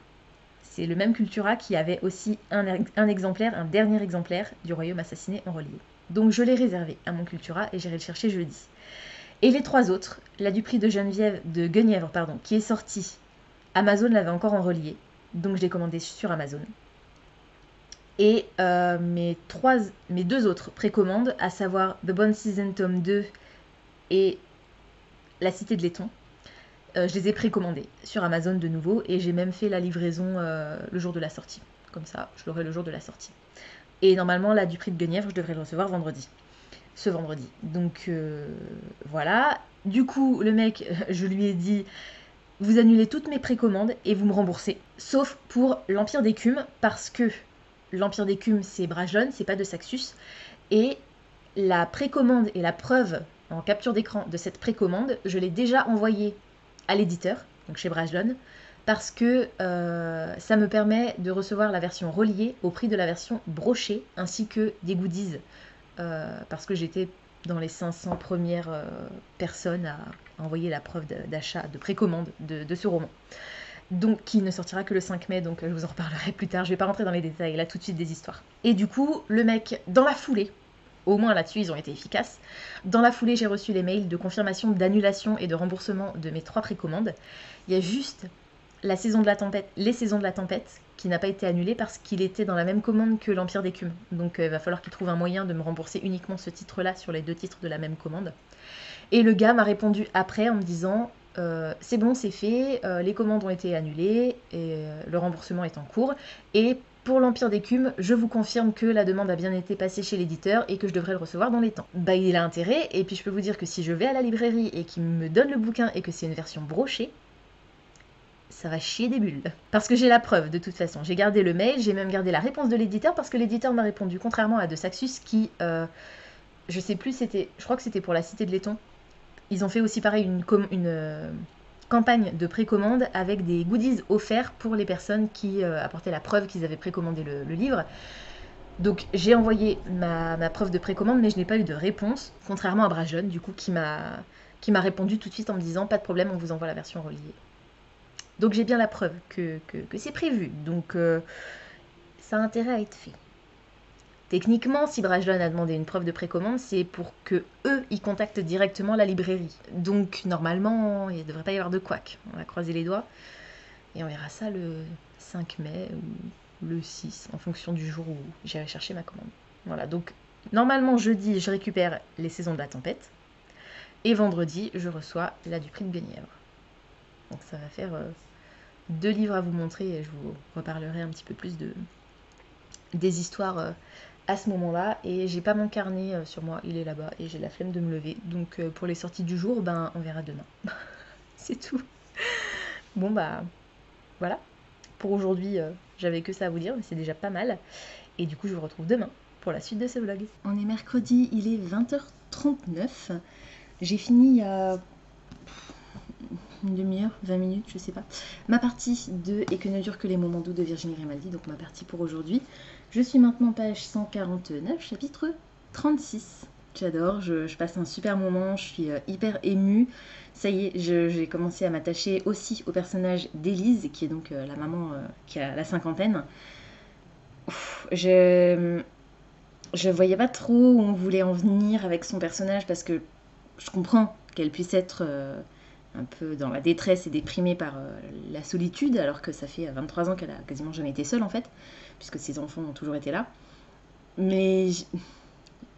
C'est le même Cultura qui avait aussi un exemplaire, un dernier exemplaire du Royaume assassiné en relié. Donc je l'ai réservé à mon Cultura et j'irai le chercher jeudi. Et les 3 autres, la du prix de Guenièvre, qui est sortie, Amazon l'avait encore en relié, donc je l'ai commandé sur Amazon. Et mes 2 autres précommandes, à savoir The Bone Season tome 2 et La Cité de Laiton, je les ai précommandées sur Amazon de nouveau et j'ai même fait la livraison le jour de la sortie. Comme ça, je l'aurai le jour de la sortie. Et normalement, là, du prix de Guenièvre, je devrais le recevoir ce vendredi. Donc, voilà. Du coup, le mec, je lui ai dit, vous annulez toutes mes précommandes et vous me remboursez. Sauf pour l'Empire d'Écume, parce que l'Empire d'Écume, c'est Brajlon, c'est pas de Saxus. Et la précommande et la preuve en capture d'écran de cette précommande, je l'ai déjà envoyée à l'éditeur, donc chez Brajlon, parce que ça me permet de recevoir la version reliée au prix de la version brochée, ainsi que des goodies, parce que j'étais dans les 500 premières personnes à envoyer la preuve d'achat, de précommande de ce roman. Donc, qui ne sortira que le 5 mai, donc je vous en reparlerai plus tard, je vais pas rentrer dans les détails, là tout de suite des histoires. Et du coup, le mec, dans la foulée, au moins là-dessus ils ont été efficaces, dans la foulée j'ai reçu les mails de confirmation d'annulation et de remboursement de mes 3 précommandes. Il y a juste les saisons de la tempête, qui n'a pas été annulé parce qu'il était dans la même commande que l'Empire d'Écume. Donc il va falloir qu'il trouve un moyen de me rembourser uniquement ce titre-là sur les 2 titres de la même commande. Et le gars m'a répondu après en me disant c'est bon, c'est fait, les commandes ont été annulées et le remboursement est en cours. Et pour l'Empire d'Écume, je vous confirme que la demande a bien été passée chez l'éditeur et que je devrais le recevoir dans les temps. Bah il a intérêt, et puis je peux vous dire que si je vais à la librairie et qu'il me donne le bouquin et que c'est une version brochée, ça va chier des bulles. Parce que j'ai la preuve, de toute façon. J'ai gardé le mail, j'ai même gardé la réponse de l'éditeur, parce que l'éditeur m'a répondu, contrairement à De Saxus, qui, je sais plus, je crois que c'était pour La Cité de Laiton. Ils ont fait aussi pareil une campagne de précommande avec des goodies offerts pour les personnes qui apportaient la preuve qu'ils avaient précommandé le livre. Donc j'ai envoyé ma preuve de précommande, mais je n'ai pas eu de réponse, contrairement à Brajlon, du coup, qui m'a répondu tout de suite en me disant pas de problème, on vous envoie la version reliée. Donc j'ai bien la preuve que c'est prévu. Donc ça a intérêt à être fait. Techniquement, si Brajlon a demandé une preuve de précommande, c'est pour que eux, ils contactent directement la librairie. Donc normalement, il ne devrait pas y avoir de couac. On va croiser les doigts. Et on verra ça le 5 mai ou le 6, en fonction du jour où j'irai chercher ma commande. Voilà, donc normalement jeudi, je récupère les saisons de la tempête. Et vendredi, je reçois la du prix de Guenièvre. Donc ça va faire 2 livres à vous montrer et je vous reparlerai un petit peu plus des histoires à ce moment-là. Et j'ai pas mon carnet sur moi, il est là-bas et j'ai la flemme de me lever. Donc pour les sorties du jour, ben on verra demain. C'est tout. Bon bah voilà. Pour aujourd'hui, j'avais que ça à vous dire, mais c'est déjà pas mal. Et du coup, je vous retrouve demain pour la suite de ce vlog. On est mercredi, il est 20h39. J'ai fini il y a une demi-heure, 20 minutes, je sais pas. Ma partie de Et que ne dure que les moments doux de Virginie Grimaldi, donc ma partie pour aujourd'hui. Je suis maintenant page 149, chapitre 36. J'adore, je passe un super moment, je suis hyper émue. Ça y est, j'ai commencé à m'attacher aussi au personnage d'Élise, qui est donc la maman qui a la cinquantaine. Je voyais pas trop où on voulait en venir avec son personnage parce que je comprends qu'elle puisse être un peu dans la détresse et déprimée par la solitude, alors que ça fait 23 ans qu'elle a quasiment jamais été seule en fait, puisque ses enfants ont toujours été là. Mais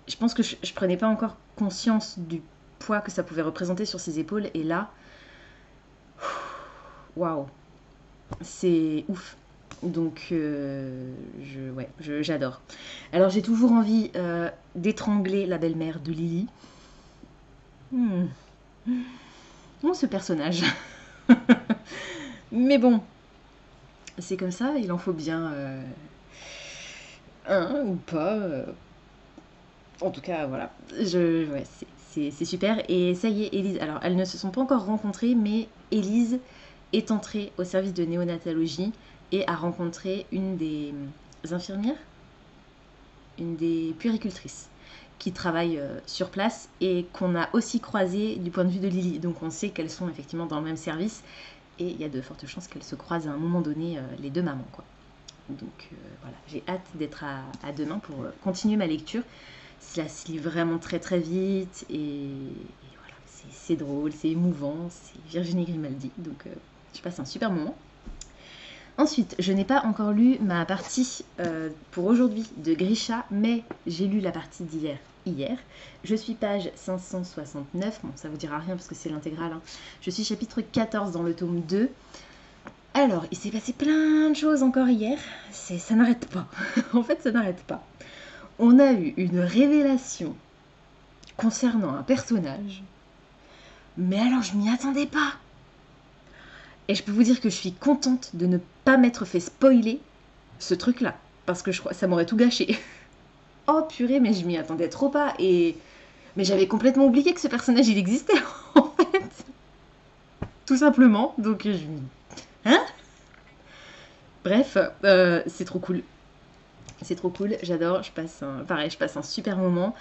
je pense que je prenais pas encore conscience du poids que ça pouvait représenter sur ses épaules, et là, waouh, c'est ouf. Donc, j'adore. Alors, j'ai toujours envie d'étrangler la belle-mère de Lily. Bon, ce personnage. Mais bon, c'est comme ça, il en faut bien un ou pas. En tout cas, voilà. C'est super. Et ça y est, Élise. Alors, elles ne se sont pas encore rencontrées, mais Élise est entrée au service de néonatologie et a rencontré une des infirmières, une des puéricultrices qui travaillent sur place et qu'on a aussi croisé du point de vue de Lily. Donc on sait qu'elles sont effectivement dans le même service et il y a de fortes chances qu'elles se croisent à un moment donné, les deux mamans, quoi. Donc voilà, j'ai hâte d'être à demain pour continuer ma lecture. Cela se lit vraiment très très vite et voilà, c'est drôle, c'est émouvant, c'est Virginie Grimaldi, donc je passe un super moment. Ensuite, je n'ai pas encore lu ma partie pour aujourd'hui de Grisha, mais j'ai lu la partie d'hier. Je suis page 569, bon ça vous dira rien parce que c'est l'intégrale, hein. Je suis chapitre 14 dans le tome 2. Alors, il s'est passé plein de choses encore hier, ça n'arrête pas, en fait ça n'arrête pas. On a eu une révélation concernant un personnage, mais alors je m'y attendais pas. Et je peux vous dire que je suis contente de ne pas m'être fait spoiler ce truc-là, parce que je crois que ça m'aurait tout gâché. Oh purée, mais je m'y attendais trop pas, mais j'avais complètement oublié que ce personnage il existait en fait. Tout simplement, donc hein. Bref, c'est trop cool. C'est trop cool, j'adore, je passe un super moment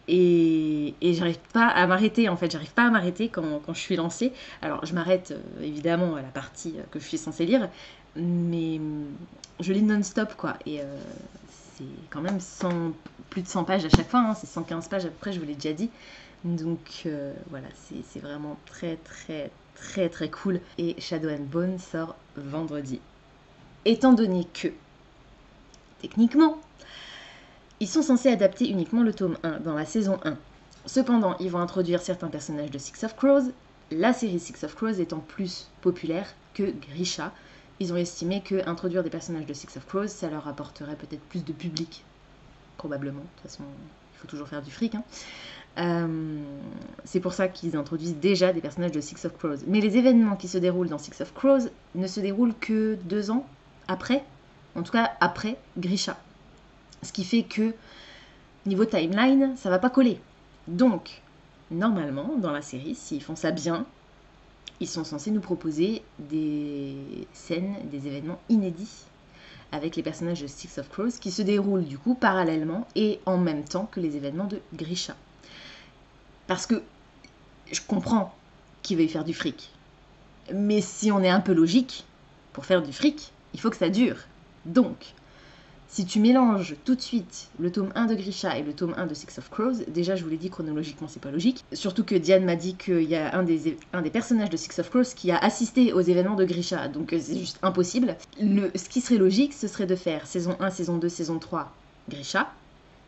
et j'arrive pas à m'arrêter en fait, j'arrive pas à m'arrêter quand je suis lancée. Alors je m'arrête évidemment à la partie que je suis censée lire, mais je lis non-stop quoi, et c'est quand même plus de 100 pages à chaque fois, hein, c'est 115 pages à peu près, je vous l'ai déjà dit. Donc voilà, c'est vraiment très très très très cool. Et Shadow and Bone sort vendredi. Étant donné que techniquement, ils sont censés adapter uniquement le tome 1 dans la saison 1. Cependant, ils vont introduire certains personnages de Six of Crows, la série Six of Crows étant plus populaire que Grisha. Ils ont estimé que introduire des personnages de Six of Crows, ça leur apporterait peut-être plus de public. Probablement, de toute façon, il faut toujours faire du fric, hein. C'est pour ça qu'ils introduisent déjà des personnages de Six of Crows. Mais les événements qui se déroulent dans Six of Crows ne se déroulent que 2 ans après, en tout cas après Grisha. Ce qui fait que, niveau timeline, ça va pas coller. Donc, normalement, dans la série, s'ils font ça bien, ils sont censés nous proposer des scènes, des événements inédits avec les personnages de Six of Crows qui se déroulent du coup parallèlement et en même temps que les événements de Grisha. Parce que je comprends qu'il veuille faire du fric. Mais si on est un peu logique, pour faire du fric, il faut que ça dure. Donc, si tu mélanges tout de suite le tome 1 de Grisha et le tome 1 de Six of Crows, déjà je vous l'ai dit, chronologiquement c'est pas logique. Surtout que Diane m'a dit qu'il y a un des personnages de Six of Crows qui a assisté aux événements de Grisha, donc c'est juste impossible. Ce qui serait logique, ce serait de faire saison 1, saison 2, saison 3, Grisha,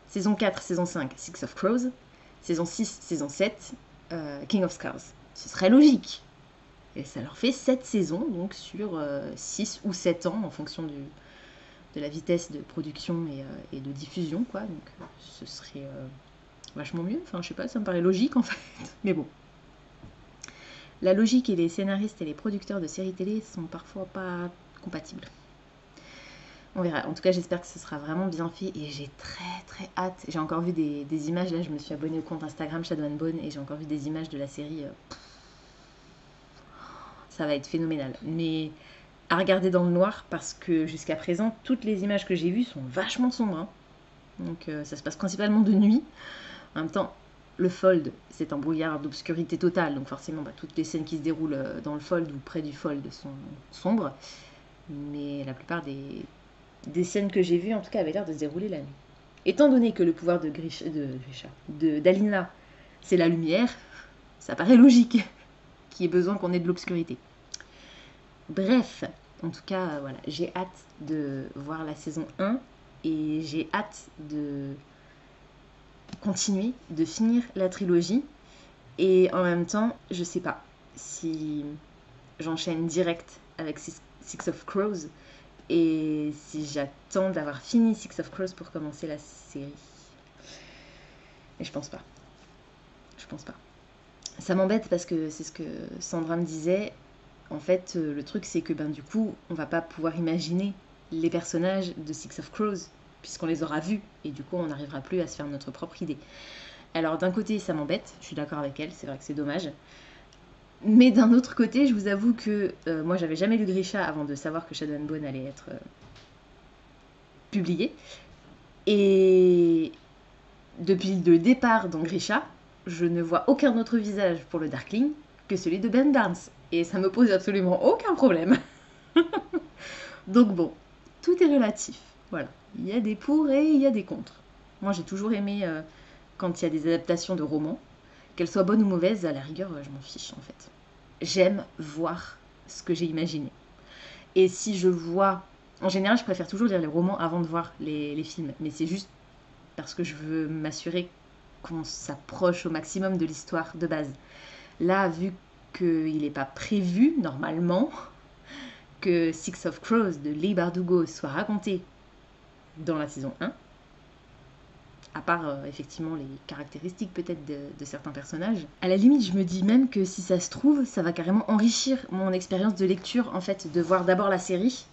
saison 4, saison 5, Six of Crows, saison 6, saison 7, King of Scars. Ce serait logique. Et ça leur fait 7 saisons, donc sur 6 ou 7 ans en fonction de la vitesse de production et de diffusion, quoi. Donc ce serait vachement mieux. Enfin, je sais pas, ça me paraît logique en fait. Mais bon. La logique et les scénaristes et les producteurs de séries télé sont parfois pas compatibles. On verra. En tout cas, j'espère que ce sera vraiment bien fait et j'ai très très hâte. J'ai encore vu des images. Là, je me suis abonnée au compte Instagram Shadow and Bone et j'ai encore vu des images de la série. ça va être phénoménal. Mais à regarder dans le noir, parce que jusqu'à présent, toutes les images que j'ai vues sont vachement sombres. Hein. Donc ça se passe principalement de nuit. En même temps, le fold, c'est un brouillard d'obscurité totale. Donc forcément, toutes les scènes qui se déroulent dans le fold ou près du fold sont sombres. Mais la plupart des scènes que j'ai vues, en tout cas, avaient l'air de se dérouler la nuit. Étant donné que le pouvoir d'Alina, c'est la lumière, ça paraît logique qu'il y ait besoin qu'on ait de l'obscurité. Bref, en tout cas, voilà, j'ai hâte de voir la saison 1 et j'ai hâte de continuer, de finir la trilogie. Et en même temps, je sais pas si j'enchaîne direct avec Six of Crows et si j'attends d'avoir fini Six of Crows pour commencer la série. Et je pense pas. Je pense pas. Ça m'embête parce que c'est ce que Sandra me disait. En fait, le truc, c'est que du coup, on va pas pouvoir imaginer les personnages de Six of Crows, puisqu'on les aura vus, et du coup, on n'arrivera plus à se faire notre propre idée. Alors, d'un côté, ça m'embête, je suis d'accord avec elle, c'est vrai que c'est dommage. Mais d'un autre côté, je vous avoue que moi, j'avais jamais lu Grisha avant de savoir que Shadow and Bone allait être publié. Et depuis le départ dans Grisha, je ne vois aucun autre visage pour le Darkling que celui de Ben Barnes. Et ça me pose absolument aucun problème. Donc bon, tout est relatif. Voilà. Il y a des pour et il y a des contre. Moi, j'ai toujours aimé quand il y a des adaptations de romans, qu'elles soient bonnes ou mauvaises, à la rigueur, je m'en fiche en fait. J'aime voir ce que j'ai imaginé. Et si je vois... En général, je préfère toujours lire les romans avant de voir les films. Mais c'est juste parce que je veux m'assurer qu'on s'approche au maximum de l'histoire de base. Là, vu qu'il n'est pas prévu, normalement, que Six of Crows de Leigh Bardugo soit raconté dans la saison 1, à part effectivement les caractéristiques peut-être de certains personnages. À la limite, je me dis même que si ça se trouve, ça va carrément enrichir mon expérience de lecture, en fait, de voir d'abord la série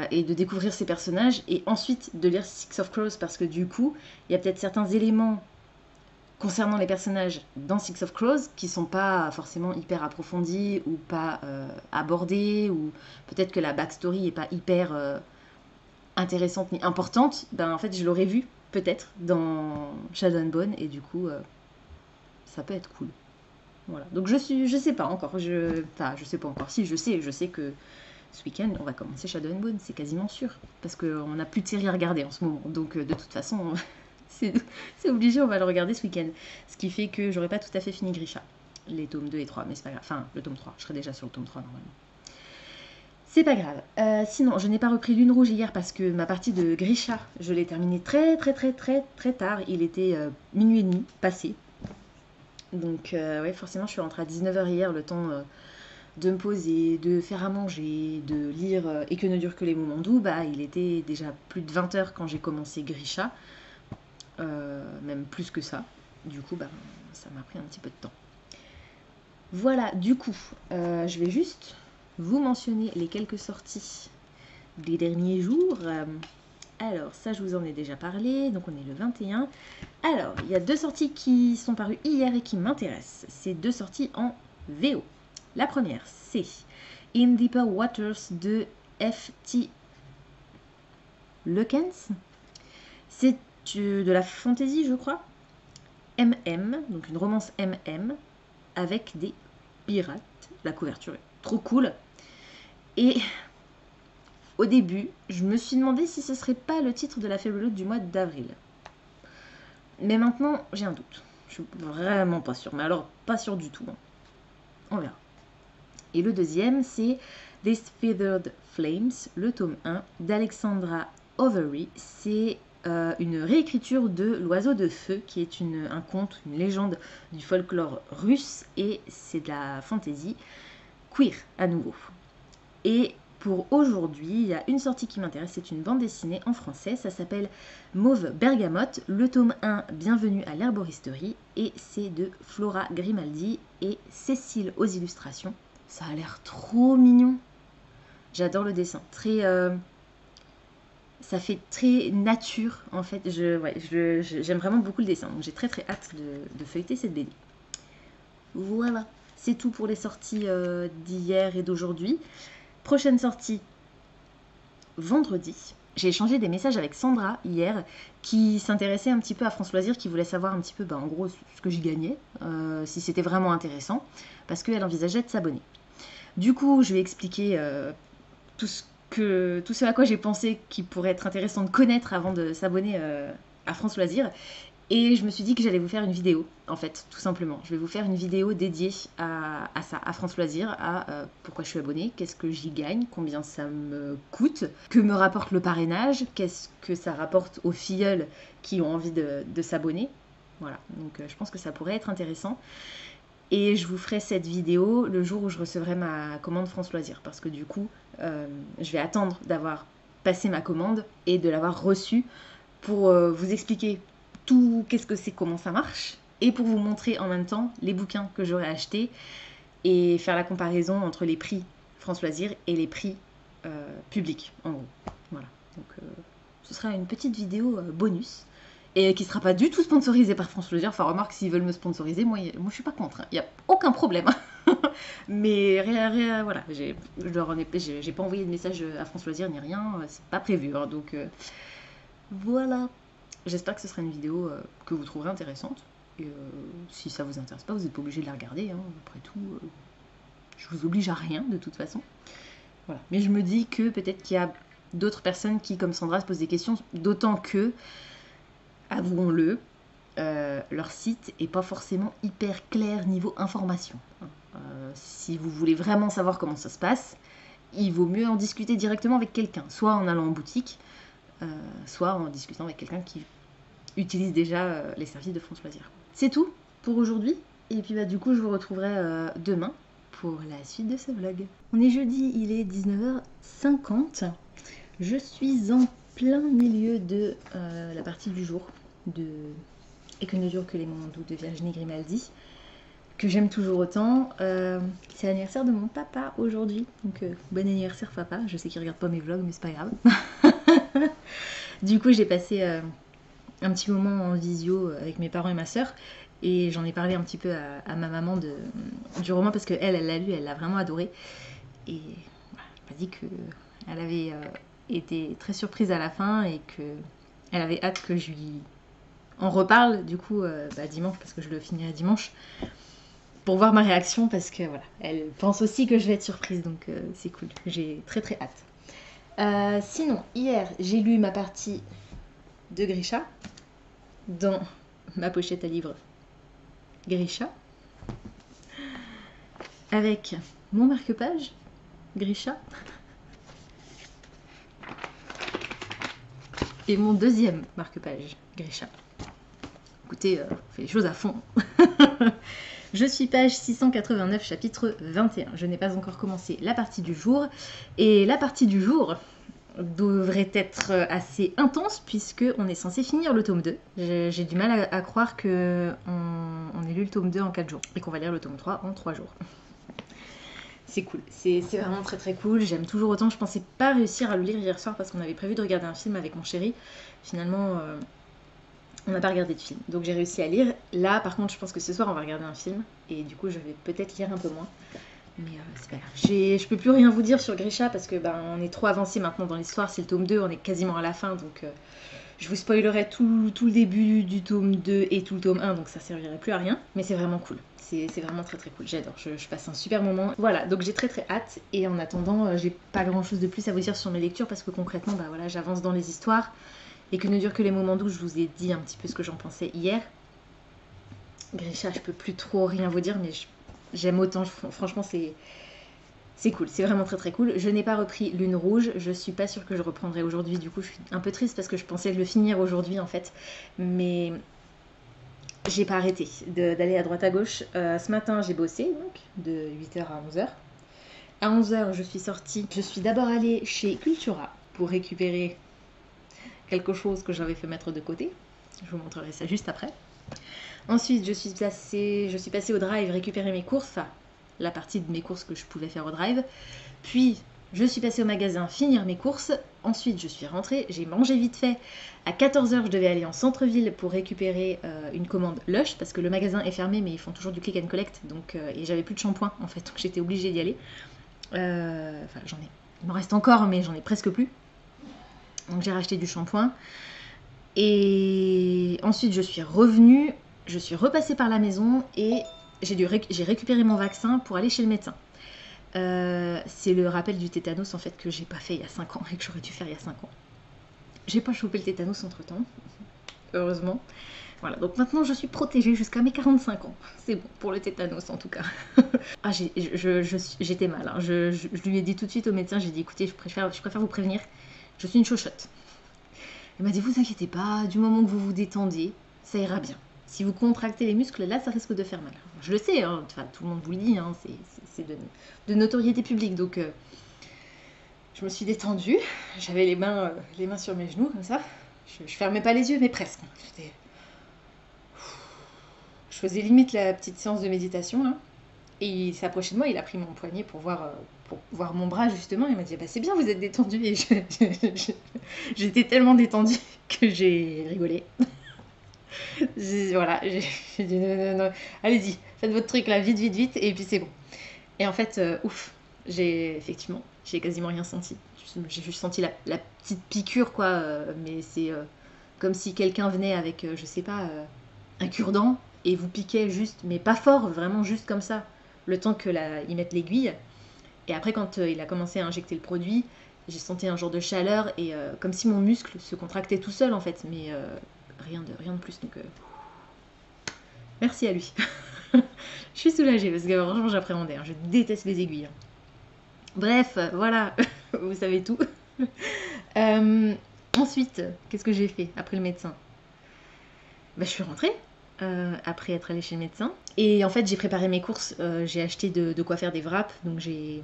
et de découvrir ces personnages, et ensuite de lire Six of Crows, parce que du coup, il y a peut-être certains éléments concernant les personnages dans Six of Crows qui sont pas forcément hyper approfondis ou pas abordés, ou peut-être que la backstory est pas hyper intéressante ni importante, en fait je l'aurais vu peut-être dans Shadow and Bone, et du coup ça peut être cool. Voilà. Donc je sais pas encore, je sais pas encore, si je sais que ce week-end on va commencer Shadow and Bone, c'est quasiment sûr, parce qu'on n'a plus de série à regarder en ce moment, donc de toute façon c'est obligé, on va le regarder ce week-end. Ce qui fait que j'aurais pas tout à fait fini Grisha, les tomes 2 et 3, mais c'est pas grave. Enfin, le tome 3, je serai déjà sur le tome 3 normalement. C'est pas grave. Sinon, je n'ai pas repris Lune Rouge hier parce que ma partie de Grisha, je l'ai terminée très tard. Il était minuit et demi passé. Donc, ouais, forcément, je suis rentrée à 19h hier, le temps de me poser, de faire à manger, de lire Et que ne dure que les moments doux. Il était déjà plus de 20h quand j'ai commencé Grisha. Même plus que ça. Du coup, ça m'a pris un petit peu de temps. Voilà, du coup, je vais juste vous mentionner les quelques sorties des derniers jours. Alors, ça, je vous en ai déjà parlé. Donc, on est le 21. Alors, il y a 2 sorties qui sont parues hier et qui m'intéressent. C'est 2 sorties en VO. La première, c'est In Deeper Waters de F.T. Lukens. C'est de la fantasy, je crois. MM, donc une romance MM, avec des pirates. La couverture est trop cool. Et au début, je me suis demandé si ce serait pas le titre de la fabulote du mois d'avril. Mais maintenant, j'ai un doute. Je suis vraiment pas sûre. Mais alors, pas sûre du tout. On verra. Et le deuxième, c'est These Feathered Flames, le tome 1 d'Alexandra Overy. C'est une réécriture de L'Oiseau de Feu, qui est un conte, une légende du folklore russe, et c'est de la fantasy queer à nouveau. Et pour aujourd'hui, il y a une sortie qui m'intéresse, c'est une bande dessinée en français, ça s'appelle Mauve Bergamote, le tome 1, Bienvenue à l'herboristerie, et c'est de Flora Grimaldi et Cécile aux illustrations. Ça a l'air trop mignon. J'adore le dessin, ça fait très nature en fait. J'aime vraiment beaucoup le dessin, donc j'ai très hâte de feuilleter cette BD. Voilà, c'est tout pour les sorties d'hier et d'aujourd'hui. Prochaine sortie, vendredi. J'ai échangé des messages avec Sandra hier, qui s'intéressait un petit peu à France Loisirs, qui voulait savoir un petit peu, en gros, ce que j'y gagnais, si c'était vraiment intéressant, parce qu'elle envisageait de s'abonner. Du coup, je lui ai expliqué tout ce à quoi j'ai pensé qui pourrait être intéressant de connaître avant de s'abonner à France Loisirs. Et je me suis dit que j'allais vous faire une vidéo, en fait, tout simplement. Je vais vous faire une vidéo dédiée à ça, à France Loisirs, à pourquoi je suis abonnée, qu'est-ce que j'y gagne, combien ça me coûte, que me rapporte le parrainage, qu'est-ce que ça rapporte aux filleuls qui ont envie de s'abonner. Voilà, donc je pense que ça pourrait être intéressant. Et je vous ferai cette vidéo le jour où je recevrai ma commande France Loisirs, parce que du coup, je vais attendre d'avoir passé ma commande et de l'avoir reçue pour vous expliquer tout, qu'est-ce que c'est, comment ça marche, et pour vous montrer en même temps les bouquins que j'aurais achetés et faire la comparaison entre les prix France Loisirs et les prix publics, en gros. Voilà, donc ce sera une petite vidéo bonus, et qui ne sera pas du tout sponsorisée par France Loisirs. Enfin, remarque, s'ils veulent me sponsoriser, moi je suis pas contre, il n'y a aucun problème. Mais voilà, j'ai pas envoyé de message à France Loisirs ni rien, c'est pas prévu, hein, donc voilà. J'espère que ce sera une vidéo que vous trouverez intéressante. Et si ça vous intéresse pas, vous n'êtes pas obligé de la regarder. Hein. Après tout, je vous oblige à rien de toute façon. Voilà. Mais je me dis que peut-être qu'il y a d'autres personnes qui, comme Sandra, se posent des questions. D'autant que, avouons-le, leur site est pas forcément hyper clair niveau information. Si vous voulez vraiment savoir comment ça se passe, il vaut mieux en discuter directement avec quelqu'un. Soit en allant en boutique, soit en discutant avec quelqu'un qui utilise déjà les services de France Loisirs. C'est tout pour aujourd'hui, et puis du coup je vous retrouverai demain pour la suite de ce vlog. On est jeudi, il est 19h50, je suis en plein milieu de la partie du jour de Et que ne durent que les moments doux de Virginie Grimaldi, que j'aime toujours autant. C'est l'anniversaire de mon papa aujourd'hui, donc bon anniversaire papa. Je sais qu'il regarde pas mes vlogs, mais c'est pas grave. Du coup, j'ai passé un petit moment en visio avec mes parents et ma soeur, et j'en ai parlé un petit peu à ma maman du roman, parce qu'elle l'a lu, elle l'a vraiment adoré, et voilà, elle m'a dit qu'elle avait été très surprise à la fin, et qu'elle avait hâte que je lui en reparle, du coup, dimanche, parce que je le finirai dimanche, pour voir ma réaction, parce que voilà, elle pense aussi que je vais être surprise, donc c'est cool, j'ai très très hâte. Sinon, hier, j'ai lu ma partie de Grisha dans ma pochette à livres Grisha, avec mon marque-page Grisha et mon deuxième marque-page Grisha. Écoutez, on fait les choses à fond. Je suis page 689, chapitre 21. Je n'ai pas encore commencé la partie du jour. Et la partie du jour devrait être assez intense, puisque on est censé finir le tome 2. J'ai du mal à croire qu'on ait lu le tome 2 en 4 jours. Et qu'on va lire le tome 3 en 3 jours. C'est cool. C'est vraiment très très cool. J'aime toujours autant. Je pensais pas réussir à le lire hier soir, parce qu'on avait prévu de regarder un film avec mon chéri. Finalement... on n'a pas regardé de film, donc j'ai réussi à lire. Là, par contre, je pense que ce soir, on va regarder un film, et du coup, je vais peut-être lire un peu moins. Mais c'est pas grave. Je peux plus rien vous dire sur Grisha, parce que on est trop avancé maintenant dans l'histoire. C'est le tome 2, on est quasiment à la fin, donc je vous spoilerai tout le début du tome 2 et tout le tome 1, donc ça servirait plus à rien. Mais c'est vraiment cool. C'est vraiment très très cool. J'adore. Je passe un super moment. Voilà, donc j'ai très très hâte. Et en attendant, j'ai pas grand chose de plus à vous dire sur mes lectures, parce que concrètement, voilà, j'avance dans les histoires. Et que ne durent que les moments doux, je vous ai dit un petit peu ce que j'en pensais hier. Grisha, je peux plus trop rien vous dire, mais j'aime autant. Franchement, c'est cool. C'est vraiment très très cool. Je n'ai pas repris Lune Rouge. Je suis pas sûre que je reprendrai aujourd'hui. Du coup, je suis un peu triste, parce que je pensais le finir aujourd'hui en fait. Mais j'ai pas arrêté d'aller à droite à gauche. Ce matin, j'ai bossé donc de 8h à 11h. À 11h, je suis sortie. Je suis d'abord allée chez Cultura pour récupérer quelque chose que j'avais fait mettre de côté. Je vous montrerai ça juste après. Ensuite, je suis passée au drive récupérer mes courses, enfin la partie de mes courses que je pouvais faire au drive. Puis Je suis passée au magasin finir mes courses. Ensuite, je suis rentrée, j'ai mangé vite fait. À 14 h, je devais aller en centre-ville pour récupérer une commande Lush parce que le magasin est fermé, mais ils font toujours du click and collect. Donc, et j'avais plus de shampoing en fait, donc j'étais obligée d'y aller. Enfin, il m'en reste encore, mais j'en ai presque plus. Donc, j'ai racheté du shampoing. Et ensuite, je suis revenue, je suis repassée par la maison et j'ai récupéré mon vaccin pour aller chez le médecin. C'est le rappel du tétanos en fait que j'ai pas fait il y a 5 ans et que j'aurais dû faire il y a 5 ans. J'ai pas chopé le tétanos entre temps, heureusement. Voilà, donc maintenant je suis protégée jusqu'à mes 45 ans. C'est bon pour le tétanos en tout cas. Ah, j'étais mal. Hein. Je lui ai dit tout de suite au médecin, j'ai dit écoutez, je préfère vous prévenir, je suis une chochotte. Il m'a dit vous inquiétez pas, du moment que vous vous détendez, ça ira bien. Si vous contractez les muscles, là, ça risque de faire mal. Je le sais, hein, enfin, tout le monde vous le dit, hein, c'est de notoriété publique. Donc, je me suis détendue. J'avais les mains sur mes genoux, comme ça. Je fermais pas les yeux, mais presque. Je faisais limite la petite séance de méditation, là. Et il s'est approché de moi, il a pris mon poignet pour voir mon bras, justement. Il m'a dit, bah, c'est bien, vous êtes détendue. Et j'étais tellement détendue que j'ai rigolé. Voilà, j'ai dit non, allez-y, faites votre truc là, vite, vite, vite, et puis c'est bon. Et en fait, ouf, j'ai quasiment rien senti. J'ai juste senti la petite piqûre, quoi, mais c'est comme si quelqu'un venait avec, je sais pas, un cure-dent et vous piquait juste, mais pas fort, vraiment juste comme ça, le temps que ils mettent l'aiguille. Et après, quand il a commencé à injecter le produit, j'ai senti un genre de chaleur et comme si mon muscle se contractait tout seul en fait, mais rien de plus. Donc, merci à lui. Je suis soulagée parce que franchement j'appréhendais. Hein. Je déteste les aiguilles. Hein. Bref, voilà, vous savez tout. Ensuite, qu'est-ce que j'ai fait après le médecin? Je suis rentrée après être allée chez le médecin. Et en fait, j'ai préparé mes courses. J'ai acheté de quoi faire des wraps. Donc j'ai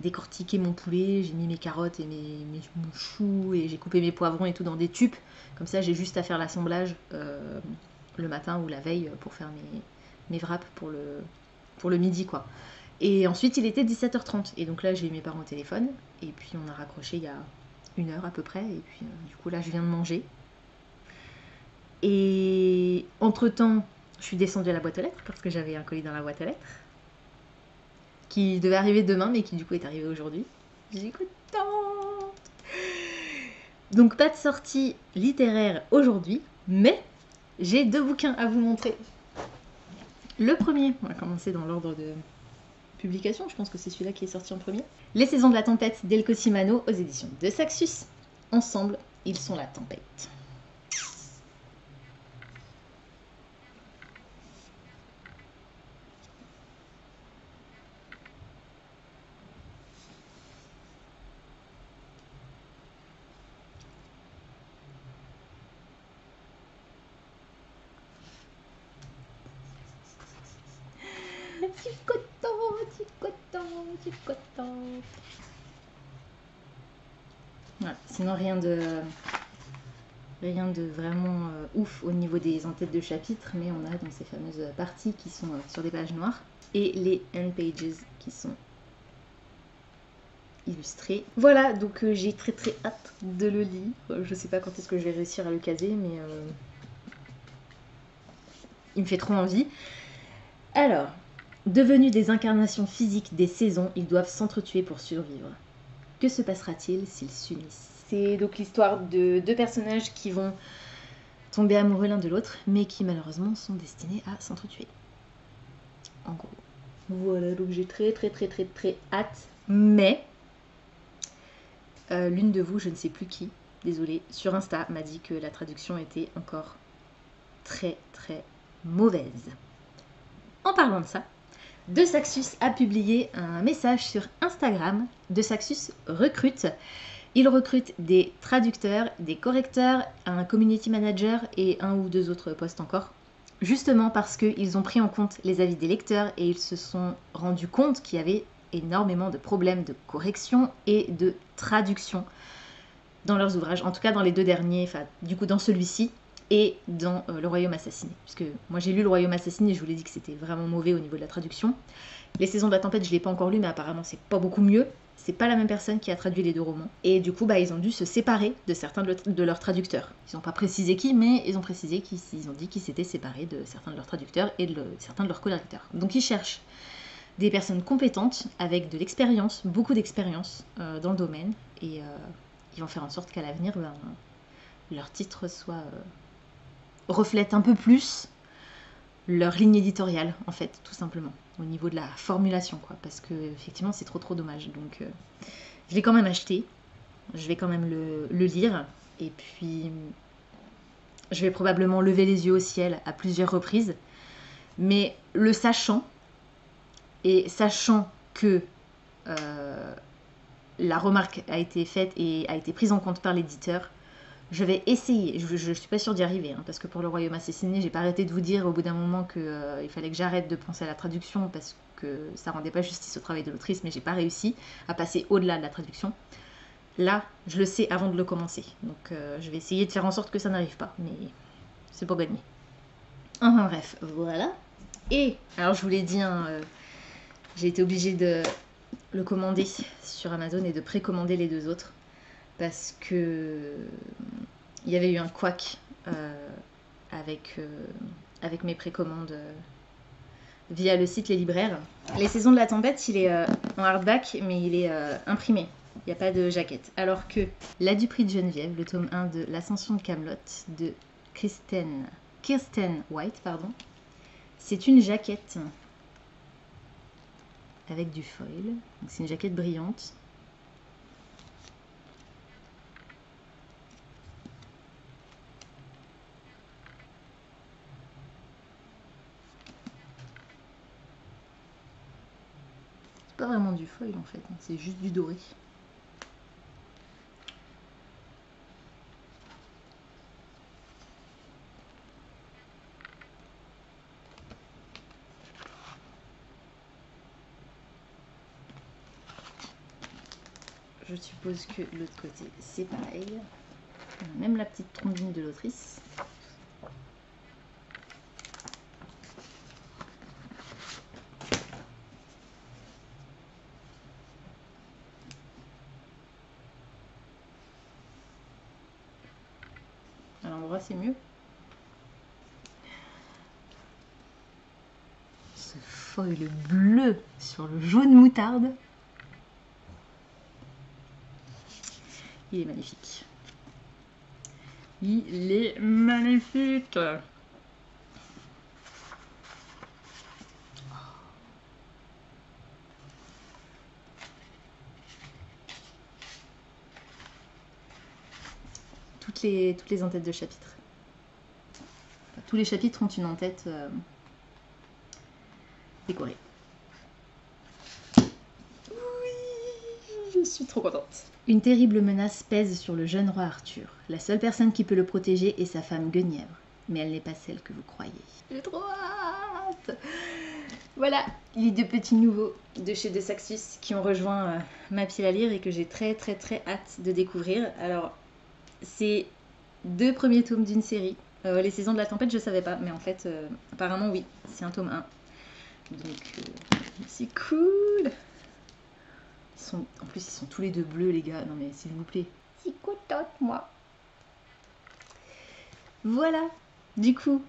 décortiqué mon poulet, j'ai mis mes carottes et mes choux et j'ai coupé mes poivrons et tout dans des tubes. Comme ça, j'ai juste à faire l'assemblage le matin ou la veille pour faire mes wraps pour le midi, quoi. Et ensuite, il était 17 h 30. Et donc là, j'ai eu mes parents au téléphone. Et puis, on a raccroché il y a 1 heure à peu près. Et puis, du coup, là, je viens de manger. Et entre-temps, je suis descendue à la boîte aux lettres parce que j'avais un colis dans la boîte aux lettres qui devait arriver demain, mais qui du coup est arrivé aujourd'hui. J'ai contente. Donc pas de sortie littéraire aujourd'hui, mais j'ai 2 bouquins à vous montrer. Le premier, on va commencer dans l'ordre de publication, je pense que c'est celui-là qui est sorti en premier. Les saisons de la tempête d'Elko Simano aux éditions de Saxus. Ensemble, ils sont la tempête. Petit coton. Voilà. Sinon rien de vraiment ouf au niveau des en-têtes de chapitres, mais on a dans ces fameuses parties qui sont sur des pages noires et les end pages qui sont illustrés. Voilà, donc j'ai très hâte de le lire. Je sais pas quand est-ce que je vais réussir à le caser, mais il me fait trop envie. Alors, devenus des incarnations physiques des saisons, ils doivent s'entretuer pour survivre. Que se passera-t-il s'ils s'unissent? C'est donc l'histoire de 2 personnages qui vont tomber amoureux l'un de l'autre, mais qui malheureusement sont destinés à s'entretuer. En gros. Voilà, donc j'ai très hâte. Mais l'une de vous, je ne sais plus qui, désolée, sur Insta m'a dit que la traduction était encore très mauvaise. En parlant de ça, De Saxus a publié un message sur Instagram. De Saxus recrute. Il recrute des traducteurs, des correcteurs, un community manager et 1 ou 2 autres postes encore. Justement parce qu'ils ont pris en compte les avis des lecteurs et ils se sont rendus compte qu'il y avait énormément de problèmes de correction et de traduction dans leurs ouvrages. En tout cas dans les 2 derniers, enfin du coup dans celui-ci. et dans Le Royaume Assassiné. Puisque moi j'ai lu Le Royaume Assassiné et je vous l'ai dit que c'était vraiment mauvais au niveau de la traduction. Les Saisons de la Tempête, je ne l'ai pas encore lu, mais apparemment c'est pas beaucoup mieux. C'est pas la même personne qui a traduit les deux romans. Et du coup, ils ont dû se séparer de certains de leurs traducteurs. Ils n'ont pas précisé qui, mais ils ont précisé qu'ils ont dit qu'ils s'étaient séparés de certains de leurs traducteurs et de certains de leurs correcteurs. Donc ils cherchent des personnes compétentes, avec de l'expérience, beaucoup d'expérience dans le domaine. Et ils vont faire en sorte qu'à l'avenir, leur titre reflète un peu plus leur ligne éditoriale, en fait, tout simplement, au niveau de la formulation, quoi, parce que effectivement c'est trop dommage. Donc je l'ai quand même acheté, je vais quand même le lire, et puis je vais probablement lever les yeux au ciel à plusieurs reprises, mais le sachant, et sachant que la remarque a été faite et a été prise en compte par l'éditeur, je vais essayer, je ne suis pas sûre d'y arriver, parce que pour Le Royaume Assassiné, j'ai pas arrêté de vous dire au bout d'un moment qu'il fallait que j'arrête de penser à la traduction parce que ça rendait pas justice au travail de l'autrice, mais j'ai pas réussi à passer au-delà de la traduction. Là, je le sais avant de le commencer, donc je vais essayer de faire en sorte que ça n'arrive pas, mais c'est pour gagner. Enfin bref, voilà. Et, alors je vous l'ai dit, j'ai été obligée de le commander sur Amazon et de précommander les deux autres, parce que il y avait eu un couac avec mes précommandes via le site Les Libraires. Les Saisons de la Tempête, il est en hardback, mais il est imprimé. Il n'y a pas de jaquette. Alors que La Duperie de Geneviève, le tome 1 de L'Ascension de Camelot de Kirsten White, c'est une jaquette avec du foil. C'est une jaquette brillante. Pas vraiment du foil en fait, c'est juste du doré. Je suppose que l'autre côté c'est pareil. On a même la petite trombine de l'autrice. À l'endroit c'est mieux. Ce foil bleu sur le jaune moutarde. Il est magnifique. Il est magnifique. Toutes les en-têtes de chapitres. Enfin, tous les chapitres ont une en-tête décorée. Oui, je suis trop contente. Une terrible menace pèse sur le jeune roi Arthur. La seule personne qui peut le protéger est sa femme Guenièvre. Mais elle n'est pas celle que vous croyez. J'ai trop hâte. Voilà, les deux petits nouveaux de chez De Saxus qui ont rejoint ma pile à lire et que j'ai très hâte de découvrir. Alors, c'est 2 premiers tomes d'une série. Les Saisons de la Tempête, je savais pas, mais en fait, apparemment oui, c'est un tome 1. Donc, c'est cool. En plus, ils sont tous les deux bleus, les gars. Non mais s'il vous plaît. C'est contente, moi. Voilà. Du coup,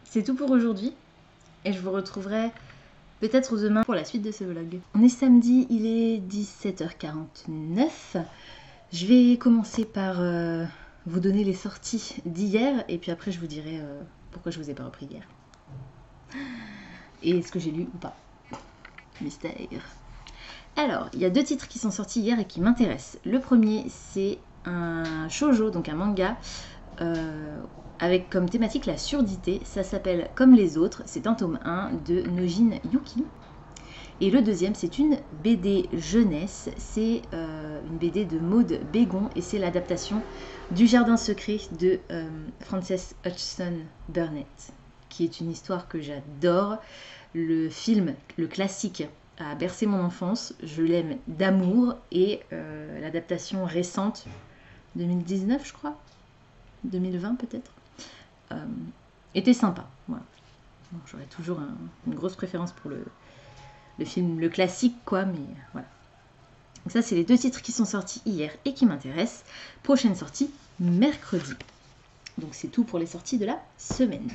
c'est tout pour aujourd'hui. Et je vous retrouverai peut-être demain pour la suite de ce vlog. On est samedi, il est 17h49. Je vais commencer par vous donner les sorties d'hier. Et puis après, je vous dirai pourquoi je vous ai pas repris hier. Et est-ce que j'ai lu ou pas. Mystère. Alors, il y a 2 titres qui sont sortis hier et qui m'intéressent. Le premier, c'est un shoujo, donc un manga, avec comme thématique la surdité. Ça s'appelle Comme les autres, c'est un tome 1 de Nojin Yuki. Et le deuxième, c'est une BD jeunesse, c'est une BD de Maud Bégon et c'est l'adaptation du Jardin secret de Frances Hodgson Burnett, qui est une histoire que j'adore. Le film, le classique, a bercé mon enfance, je l'aime d'amour, et l'adaptation récente, 2019 je crois, 2020 peut-être, était sympa. Voilà. Bon, j'aurais toujours une grosse préférence pour le film, le classique, quoi, mais voilà. Donc ça, c'est les 2 titres qui sont sortis hier et qui m'intéressent. Prochaine sortie, mercredi. Donc c'est tout pour les sorties de la semaine.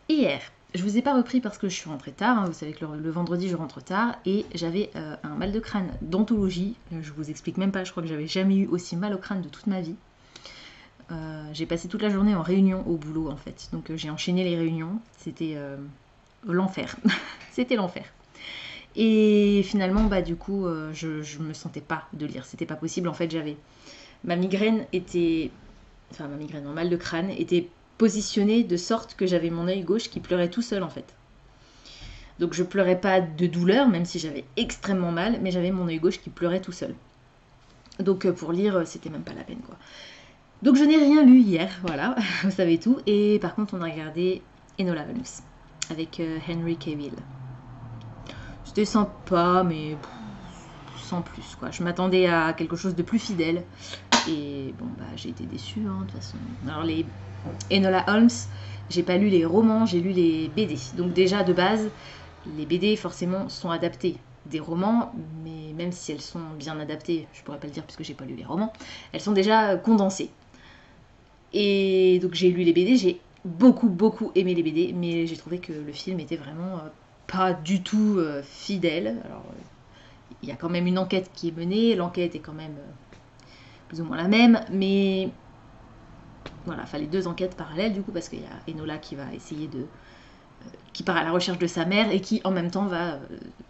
Hier, je vous ai pas repris parce que je suis rentrée tard. Hein, vous savez que le vendredi, je rentre tard. Et j'avais un mal de crâne d'anthologie. Je vous explique même pas, je crois que j'avais jamais eu aussi mal au crâne de toute ma vie. J'ai passé toute la journée en réunion au boulot, en fait. Donc j'ai enchaîné les réunions. C'était l'enfer. C'était l'enfer. Et finalement, bah du coup, je me sentais pas de lire. C'était pas possible. En fait, j'avais... Ma migraine était... Enfin, ma migraine, mon mal de crâne était positionné de sorte que j'avais mon œil gauche qui pleurait tout seul, en fait. Donc je pleurais pas de douleur, même si j'avais extrêmement mal, mais j'avais mon œil gauche qui pleurait tout seul. Donc pour lire, c'était même pas la peine, quoi. Donc je n'ai rien lu hier, voilà, vous savez tout. Et par contre, on a regardé Enola Holmes avec Henry Cavill. C'était sympa, mais sans plus, quoi. Je m'attendais à quelque chose de plus fidèle. Et bon, bah, j'ai été déçue, hein, de toute façon. Alors, les Enola Holmes, j'ai pas lu les romans, j'ai lu les BD. Donc déjà, de base, les BD, forcément, sont adaptées des romans, mais même si elles sont bien adaptées, je pourrais pas le dire puisque j'ai pas lu les romans, elles sont déjà condensées. Et donc, j'ai lu les BD, j'ai beaucoup aimé les BD, mais j'ai trouvé que le film était vraiment... pas du tout fidèle. Alors, il y a quand même une enquête qui est menée, l'enquête est quand même plus ou moins la même, mais voilà, il fallait 2 enquêtes parallèles du coup, parce qu'il y a Enola qui va essayer de... qui part à la recherche de sa mère et qui en même temps va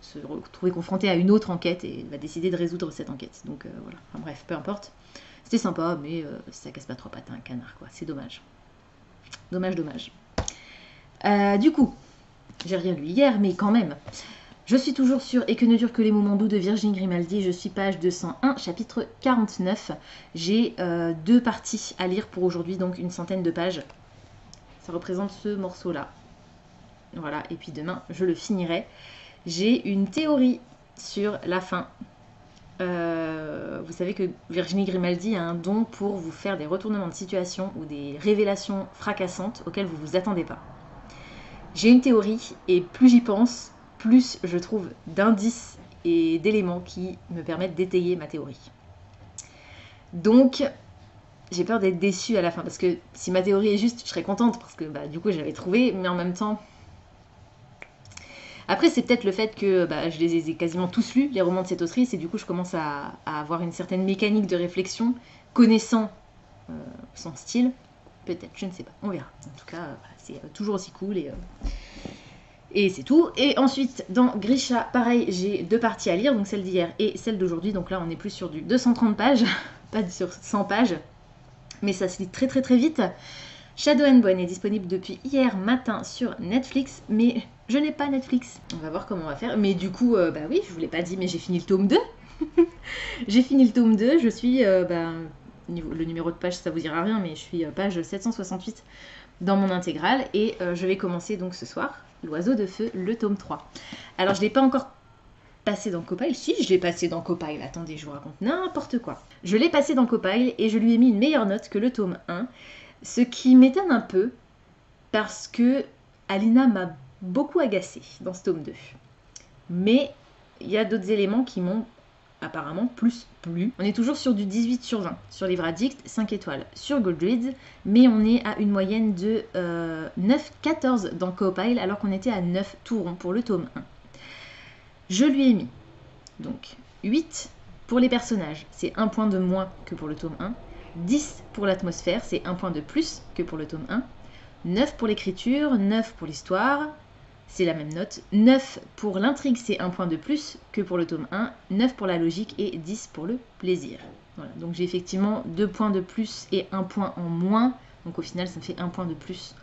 se retrouver confrontée à une autre enquête et va décider de résoudre cette enquête. Donc voilà, enfin, bref, peu importe. C'était sympa, mais ça casse pas 3 pattes à un canard, quoi. C'est dommage. Dommage. Du coup, j'ai rien lu hier, mais quand même. Je suis toujours sur Et que ne durent que les moments doux de Virginie Grimaldi. Je suis page 201, chapitre 49. J'ai 2 parties à lire pour aujourd'hui, donc une centaine de pages. Ça représente ce morceau-là. Voilà, et puis demain, je le finirai. J'ai une théorie sur la fin. Vous savez que Virginie Grimaldi a un don pour vous faire des retournements de situation ou des révélations fracassantes auxquelles vous ne vous attendez pas. J'ai une théorie, et plus j'y pense, plus je trouve d'indices et d'éléments qui me permettent d'étayer ma théorie. Donc, j'ai peur d'être déçue à la fin, parce que si ma théorie est juste, je serais contente, parce que bah, du coup, j'avais trouvé, mais en même temps... Après, c'est peut-être le fait que bah, je les ai quasiment tous lus, les romans de cette autrice, et du coup, je commence à avoir une certaine mécanique de réflexion, connaissant son style. Peut-être, je ne sais pas, on verra. En tout cas, c'est toujours aussi cool et c'est tout. Et ensuite, dans Grisha, pareil, j'ai 2 parties à lire, donc celle d'hier et celle d'aujourd'hui. Donc là, on est plus sur du 230 pages, pas sur 100 pages, mais ça se lit très vite. Shadow and Bone est disponible depuis hier matin sur Netflix, mais je n'ai pas Netflix. On va voir comment on va faire. Mais du coup, bah oui, je vous l'ai pas dit, mais j'ai fini le tome 2. J'ai fini le tome 2, je suis... le numéro de page, ça vous dira rien, mais je suis page 768 dans mon intégrale. Et je vais commencer donc ce soir, L'Oiseau de Feu, le tome 3. Alors, je ne l'ai pas encore passé dans Copile. Si, je l'ai passé dans Copile. Attendez, je vous raconte n'importe quoi. Je l'ai passé dans Copile et je lui ai mis une meilleure note que le tome 1. Ce qui m'étonne un peu, parce que Alina m'a beaucoup agacée dans ce tome 2. Mais il y a d'autres éléments qui m'ont apparemment plus plu. On est toujours sur du 18 sur 20 sur Livre Addict, 5 étoiles sur Goodreads, mais on est à une moyenne de 9,14 dans Copile, alors qu'on était à 9 tout rond pour le tome 1. Je lui ai mis donc 8 pour les personnages, c'est 1 point de moins que pour le tome 1. 10 pour l'atmosphère, c'est 1 point de plus que pour le tome 1. 9 pour l'écriture, 9 pour l'histoire, c'est la même note. 9 pour l'intrigue, c'est 1 point de plus que pour le tome 1. 9 pour la logique et 10 pour le plaisir. Voilà, donc j'ai effectivement 2 points de plus et 1 point en moins. Donc au final, ça me fait 1 point de plus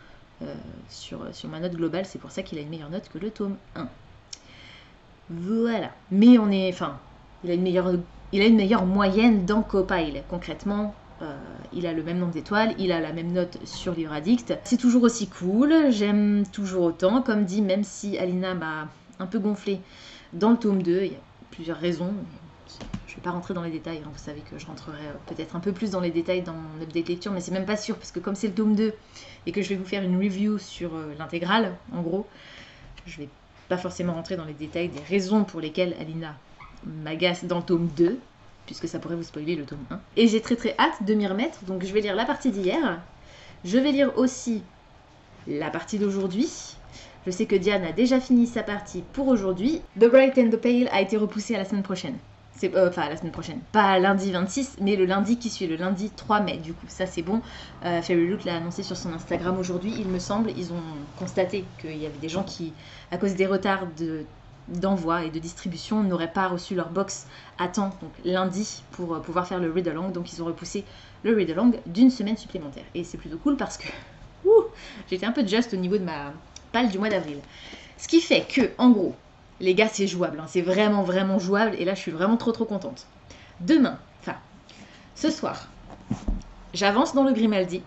sur ma note globale. C'est pour ça qu'il a une meilleure note que le tome 1. Voilà. Mais on est... Enfin, il a une meilleure moyenne dans Copile. Concrètement, il a le même nombre d'étoiles, il a la même note sur Livre Addict. C'est toujours aussi cool, j'aime toujours autant. Comme dit, même si Alina m'a un peu gonflé dans le tome 2, il y a plusieurs raisons. Je ne vais pas rentrer dans les détails, hein. Vous savez que je rentrerai peut-être un peu plus dans les détails dans mon update lecture, mais c'est même pas sûr, parce que comme c'est le tome 2 et que je vais vous faire une review sur l'intégrale, en gros, je vais pas forcément rentrer dans les détails des raisons pour lesquelles Alina m'agace dans le tome 2, puisque ça pourrait vous spoiler le tome 1. Et j'ai très très hâte de m'y remettre, donc je vais lire la partie d'hier. Je vais lire aussi la partie d'aujourd'hui. Je sais que Diane a déjà fini sa partie pour aujourd'hui. The Bright and the Pale a été repoussé à la semaine prochaine. Enfin, la semaine prochaine. Pas lundi 26, mais le lundi qui suit, le lundi 3 mai. Du coup, ça c'est bon. Fairy Loot l'a annoncé sur son Instagram aujourd'hui, il me semble. Ils ont constaté qu'il y avait des gens qui, à cause des retards d'envoi et de distribution, n'auraient pas reçu leur box à temps, donc lundi, pour pouvoir faire le read-along. Donc ils ont repoussé le read-along d'une semaine supplémentaire. Et c'est plutôt cool parce que j'étais un peu juste au niveau de ma palle du mois d'avril. Ce qui fait que, en gros, les gars, c'est jouable, hein. C'est vraiment, vraiment jouable. Et là, je suis vraiment trop, trop contente. Demain, enfin, ce soir, j'avance dans le Grimaldi,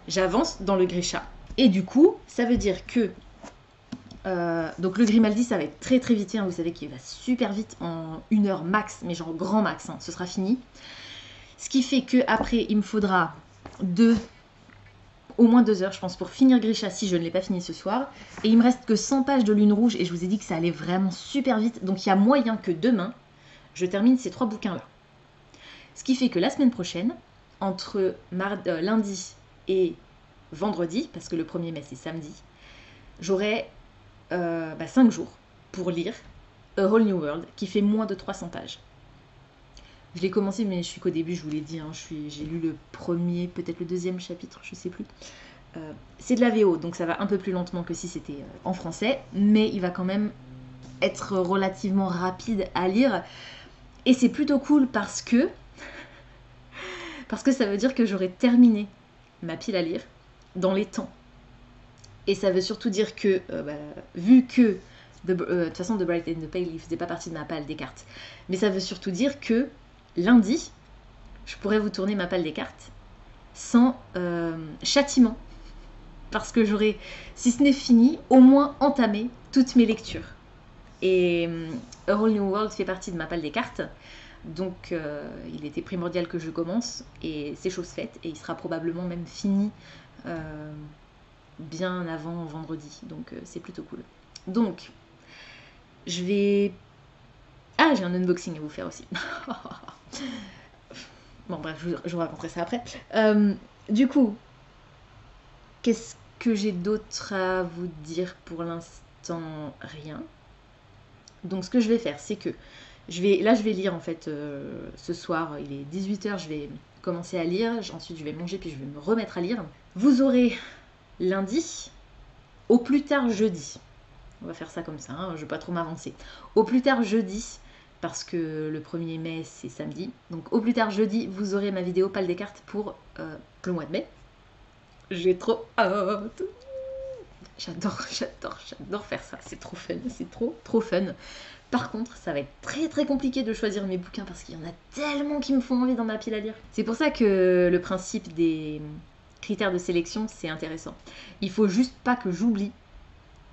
j'avance dans le Grisha. Et du coup, ça veut dire que... donc le Grimaldi, ça va être très, très vite. Hein. Vous savez qu'il va super vite, en 1 heure max, mais genre grand max, hein. Ce sera fini. Ce qui fait que après, il me faudra au moins 2 heures, je pense, pour finir Grisha si je ne l'ai pas fini ce soir. Et il me reste que 100 pages de Lune Rouge et je vous ai dit que ça allait vraiment super vite. Donc il y a moyen que demain, je termine ces 3 bouquins-là. Ce qui fait que la semaine prochaine, entre lundi et vendredi, parce que le 1er mai c'est samedi, j'aurai 5 jours pour lire A Whole New World qui fait moins de 300 pages. Je l'ai commencé, mais je suis qu'au début, je vous l'ai dit, hein, j'ai lu le premier, peut-être le 2e chapitre, je sais plus. C'est de la VO, donc ça va un peu plus lentement que si c'était en français, mais il va quand même être relativement rapide à lire. Et c'est plutôt cool parce que ça veut dire que j'aurai terminé ma pile à lire dans les temps. Et ça veut surtout dire que, vu que, de toute façon, The Bright and the Pale, il faisait pas partie de ma palle des cartes, mais ça veut surtout dire que lundi, je pourrais vous tourner ma palle des cartes sans châtiment. Parce que j'aurais, si ce n'est fini, au moins entamé toutes mes lectures. Et A Whole New World fait partie de ma palle des cartes. Donc il était primordial que je commence. Et c'est chose faite. Et il sera probablement même fini bien avant vendredi. Donc c'est plutôt cool. Donc, je vais... Ah, j'ai un unboxing à vous faire aussi. Bon, bref, je vous raconterai ça après. Du coup, qu'est-ce que j'ai d'autre à vous dire pour l'instant? Rien. Donc, ce que je vais faire, c'est que je vais lire en fait ce soir. Il est 18h, je vais commencer à lire. Ensuite, je vais manger, puis je vais me remettre à lire. Vous aurez lundi, au plus tard jeudi. On va faire ça comme ça, hein, je ne vais pas trop m'avancer. Au plus tard jeudi, parce que le 1er mai c'est samedi. Donc au plus tard jeudi, vous aurez ma vidéo Palle des cartes pour le mois de mai. J'ai trop hâte. J'adore faire ça. C'est trop fun, c'est trop fun. Par contre, ça va être très très compliqué de choisir mes bouquins parce qu'il y en a tellement qui me font envie dans ma pile à lire. C'est pour ça que le principe des critères de sélection, c'est intéressant. Il faut juste pas que j'oublie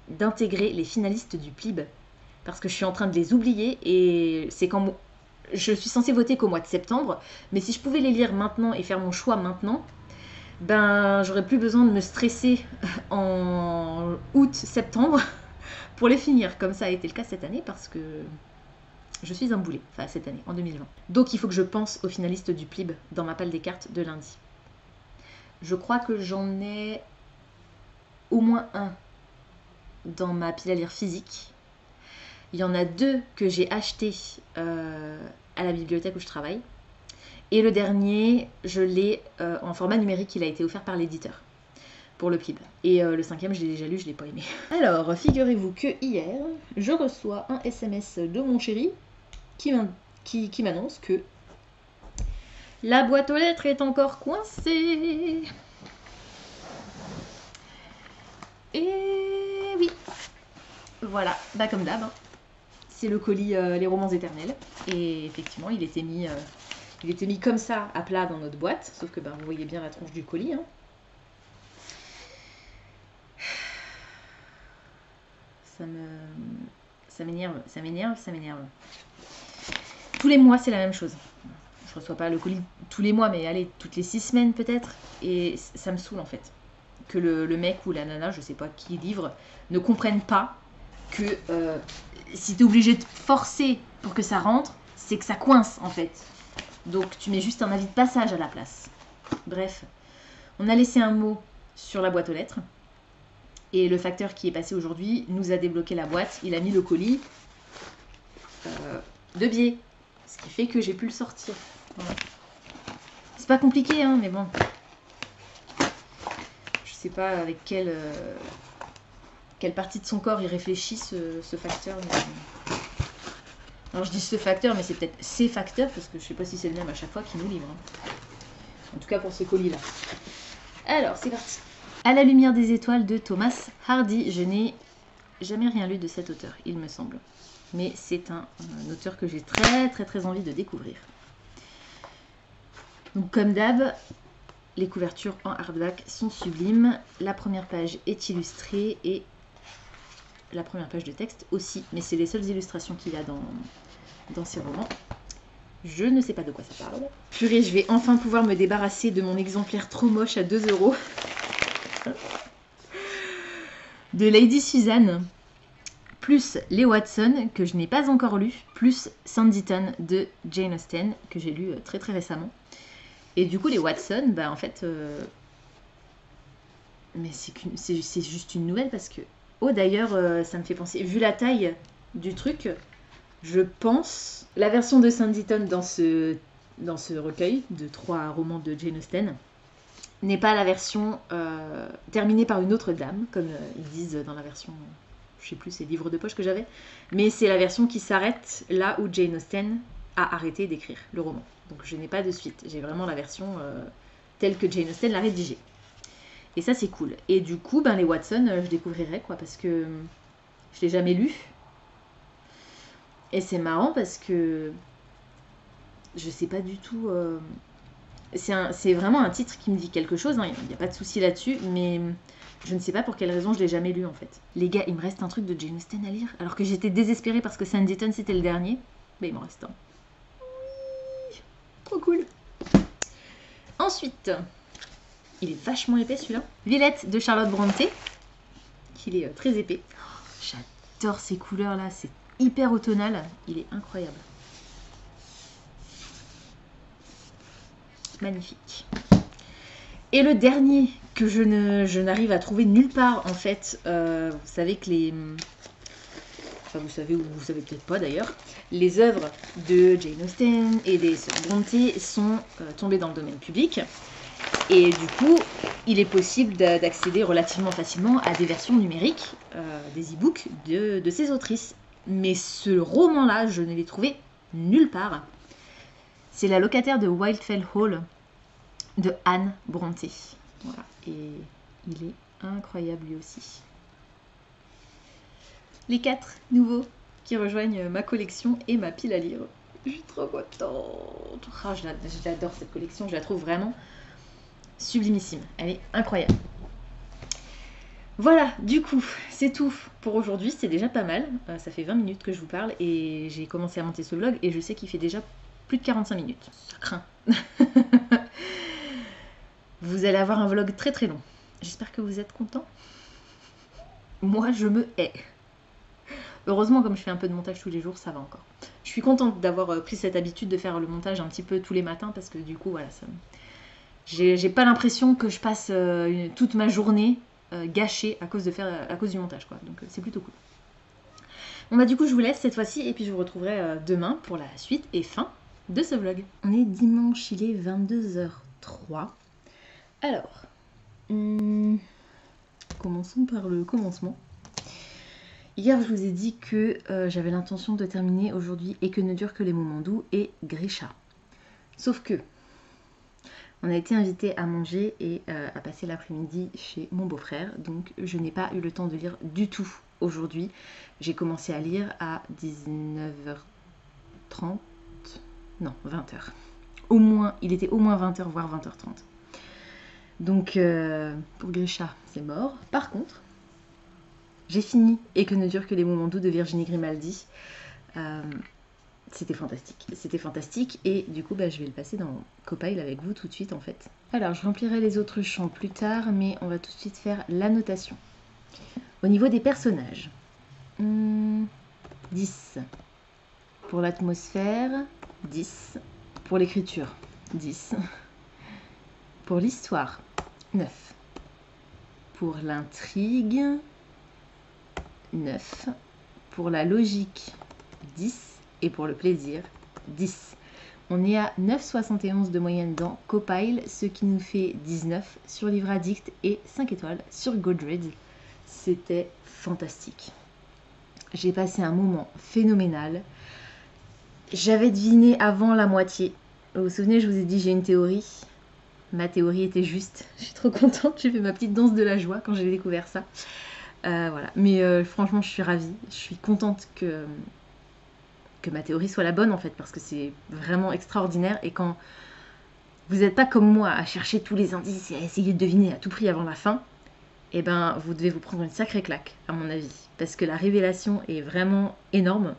d'intégrer les finalistes du PLIB parce que je suis en train de les oublier et c'est quand je suis censée voter qu'au mois de septembre, mais si je pouvais les lire maintenant et faire mon choix maintenant, ben j'aurais plus besoin de me stresser en août-septembre pour les finir, comme ça a été le cas cette année parce que je suis un boulet, enfin cette année, en 2020. Donc il faut que je pense aux finalistes du PLIB dans ma palle des cartes de lundi. Je crois que j'en ai au moins un dans ma pile à lire physique. Il y en a 2 que j'ai achetés à la bibliothèque où je travaille. Et le dernier, je l'ai en format numérique, il a été offert par l'éditeur pour le PLIB. Et le 5e, je l'ai déjà lu, je ne l'ai pas aimé. Alors, figurez-vous que hier, je reçois un SMS de mon chéri qui m'annonce que la boîte aux lettres est encore coincée. Et oui, voilà, bah comme d'hab, hein. C'est le colis Les Romans Éternels. Et effectivement, il était mis comme ça à plat dans notre boîte. Sauf que bah, vous voyez bien la tronche du colis. Hein. Ça m'énerve. tous les mois, c'est la même chose. Je reçois pas le colis tous les mois, mais allez, toutes les 6 semaines peut-être. Et ça me saoule en fait. Que le mec ou la nana, je sais pas qui livre, ne comprennent pas que si t'es obligé de forcer pour que ça rentre, c'est que ça coince en fait. Donc tu mets juste un avis de passage à la place. Bref, on a laissé un mot sur la boîte aux lettres. Et le facteur qui est passé aujourd'hui nous a débloqué la boîte. Il a mis le colis de biais. Ce qui fait que j'ai pu le sortir. Voilà. C'est pas compliqué, hein, mais bon. Je sais pas avec quelle partie de son corps il réfléchit ce facteur. Mais... Alors je dis ce facteur, mais c'est peut-être ces facteurs, parce que je sais pas si c'est le même à chaque fois qui nous livre. Hein. En tout cas pour ce colis-là. Alors, c'est parti. À la lumière des étoiles de Thomas Hardy. Je n'ai jamais rien lu de cet auteur, il me semble. Mais c'est un auteur que j'ai très envie de découvrir. Donc comme d'hab, les couvertures en hardback sont sublimes. La première page est illustrée et la première page de texte aussi. Mais c'est les seules illustrations qu'il y a dans ces romans. Je ne sais pas de quoi ça parle. Purée, je vais enfin pouvoir me débarrasser de mon exemplaire trop moche à 2 €. De Lady Suzanne. Plus les Watson, que je n'ai pas encore lu. Plus Sanditon de Jane Austen, que j'ai lu très récemment. Et du coup, les Watson, bah en fait... Mais c'est juste une nouvelle parce que... Oh, d'ailleurs, ça me fait penser... Vu la taille du truc, je pense... La version de Sanditon dans ce recueil de 3 romans de Jane Austen n'est pas la version terminée par une autre dame, comme ils disent dans la version... Je sais plus, c'est livre de poche que j'avais. Mais c'est la version qui s'arrête là où Jane Austen a arrêté d'écrire le roman. Donc je n'ai pas de suite. J'ai vraiment la version telle que Jane Austen l'a rédigée. Et ça, c'est cool. Et du coup, ben, les Watson, je découvrirai, quoi, parce que je ne l'ai jamais lu. Et c'est marrant parce que je sais pas du tout... C'est vraiment un titre qui me dit quelque chose, hein, il n'y a pas de souci là-dessus, mais je ne sais pas pour quelle raison je l'ai jamais lu en fait. Les gars, il me reste un truc de Jane Austen à lire, alors que j'étais désespérée parce que Sanditon c'était le dernier. Mais il m'en reste un. Oui, trop cool. Ensuite, il est vachement épais celui-là. Villette de Charlotte Brontë, qu'il est très épais. Oh, j'adore ces couleurs là, c'est hyper automnal, il est incroyable. Magnifique. Et le dernier que je n'arrive à trouver nulle part en fait, vous savez que les... Enfin vous savez ou vous savez peut-être pas d'ailleurs, les œuvres de Jane Austen et des sœurs Brontë sont tombées dans le domaine public. Et du coup, il est possible d'accéder relativement facilement à des versions numériques, des e-books de ces autrices. Mais ce roman-là, je ne l'ai trouvé nulle part. C'est La locataire de Wildfell Hall de Anne Brontë. Voilà. Et il est incroyable lui aussi. Les 4 nouveaux qui rejoignent ma collection et ma pile à lire. Je suis trop contente. Oh, j'adore cette collection, je la trouve vraiment sublimissime. Elle est incroyable. Voilà, du coup, c'est tout pour aujourd'hui. C'est déjà pas mal. Ça fait 20 minutes que je vous parle et j'ai commencé à monter ce vlog et je sais qu'il fait déjà plus de 45 minutes. Ça craint. Vous allez avoir un vlog très long. J'espère que vous êtes contents. Moi, je me hais. Heureusement, comme je fais un peu de montage tous les jours, ça va encore. Je suis contente d'avoir pris cette habitude de faire le montage un petit peu tous les matins parce que du coup, voilà, ça... J'ai pas l'impression que je passe toute ma journée gâchée à cause du montage, quoi. Donc c'est plutôt cool. Bon bah du coup, je vous laisse cette fois-ci et puis je vous retrouverai demain pour la suite et fin de ce vlog. On est dimanche, il est 22h03. Alors, commençons par le commencement. Hier, je vous ai dit que j'avais l'intention de terminer aujourd'hui Et que ne durent que les moments doux et Grisha. Sauf que, on a été invité à manger et à passer l'après-midi chez mon beau-frère, donc je n'ai pas eu le temps de lire du tout aujourd'hui. J'ai commencé à lire à 19h30, non 20h. Au moins, il était au moins 20h, voire 20h30. Donc pour Grisha, c'est mort. Par contre, j'ai fini Et que ne durent que les moments doux de Virginie Grimaldi. C'était fantastique et du coup bah, je vais le passer dans Copile avec vous tout de suite en fait. Alors je remplirai les autres champs plus tard, mais on va tout de suite faire l'annotation. Au niveau des personnages, 10 pour l'atmosphère, 10 pour l'écriture, 10 pour l'histoire, 9 pour l'intrigue, 9 pour la logique, 10 et pour le plaisir, 10. On est à 9,71 de moyenne dans Copile, ce qui nous fait 19 sur Livre Addict et 5 étoiles sur Goodreads. C'était fantastique. J'ai passé un moment phénoménal. J'avais deviné avant la moitié. Vous vous souvenez, je vous ai dit j'ai une théorie. Ma théorie était juste. Je suis trop contente, j'ai fait ma petite danse de la joie quand j'ai découvert ça. Voilà. Mais franchement, je suis ravie. Je suis contente que ma théorie soit la bonne en fait, parce que c'est vraiment extraordinaire. Et quand vous n'êtes pas comme moi à chercher tous les indices et à essayer de deviner à tout prix avant la fin, eh ben vous devez vous prendre une sacrée claque à mon avis, parce que la révélation est vraiment énorme.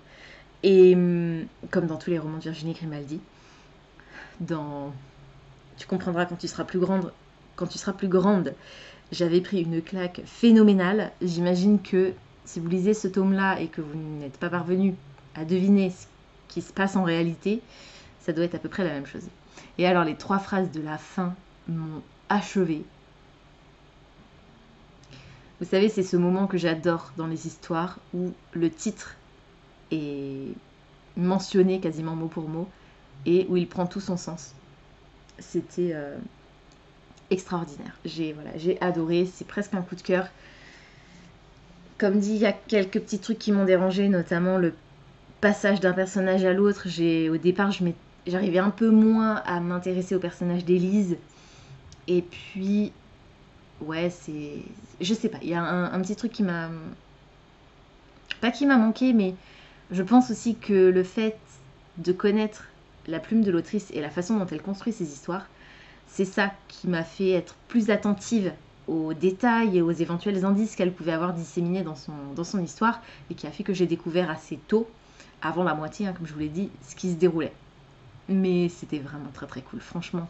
Et comme dans tous les romans de Virginie Grimaldi, tu comprendras quand tu seras plus grande, j'avais pris une claque phénoménale. J'imagine que si vous lisez ce tome-là et que vous n'êtes pas parvenu à deviner ce qui se passe en réalité, ça doit être à peu près la même chose. Et alors les 3 phrases de la fin m'ont achevée. Vous savez, c'est ce moment que j'adore dans les histoires où le titre est mentionné quasiment mot pour mot et où il prend tout son sens. C'était extraordinaire. J'ai adoré, c'est presque un coup de cœur. Comme dit, il y a quelques petits trucs qui m'ont dérangé, notamment le passage d'un personnage à l'autre. Au départ, j'arrivais un peu moins à m'intéresser au personnage d'Élise. Et puis, ouais, je sais pas, il y a un petit truc qui m'a... Pas qui m'a manqué, mais je pense aussi que le fait de connaître la plume de l'autrice et la façon dont elle construit ses histoires, c'est ça qui m'a fait être plus attentive aux détails et aux éventuels indices qu'elle pouvait avoir disséminés dans son histoire, et qui a fait que j'ai découvert assez tôt, avant la moitié, comme je vous l'ai dit, ce qui se déroulait. Mais c'était vraiment très très cool, franchement.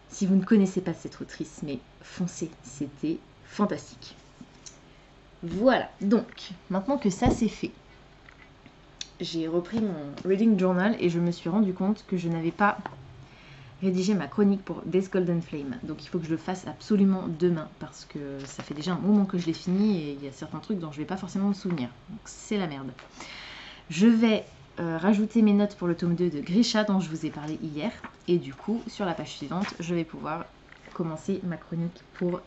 Si vous ne connaissez pas cette autrice, mais foncez, c'était fantastique. Voilà, donc, maintenant que ça c'est fait, j'ai repris mon reading journal et je me suis rendu compte que je n'avais pas rédigé ma chronique pour Death Golden Flame. Donc il faut que je le fasse absolument demain, parce que ça fait déjà un moment que je l'ai fini et il y a certains trucs dont je ne vais pas forcément me souvenir. Donc c'est la merde. Je vais rajouter mes notes pour le tome 2 de Grisha dont je vous ai parlé hier. Et du coup, sur la page suivante, je vais pouvoir commencer ma chronique pour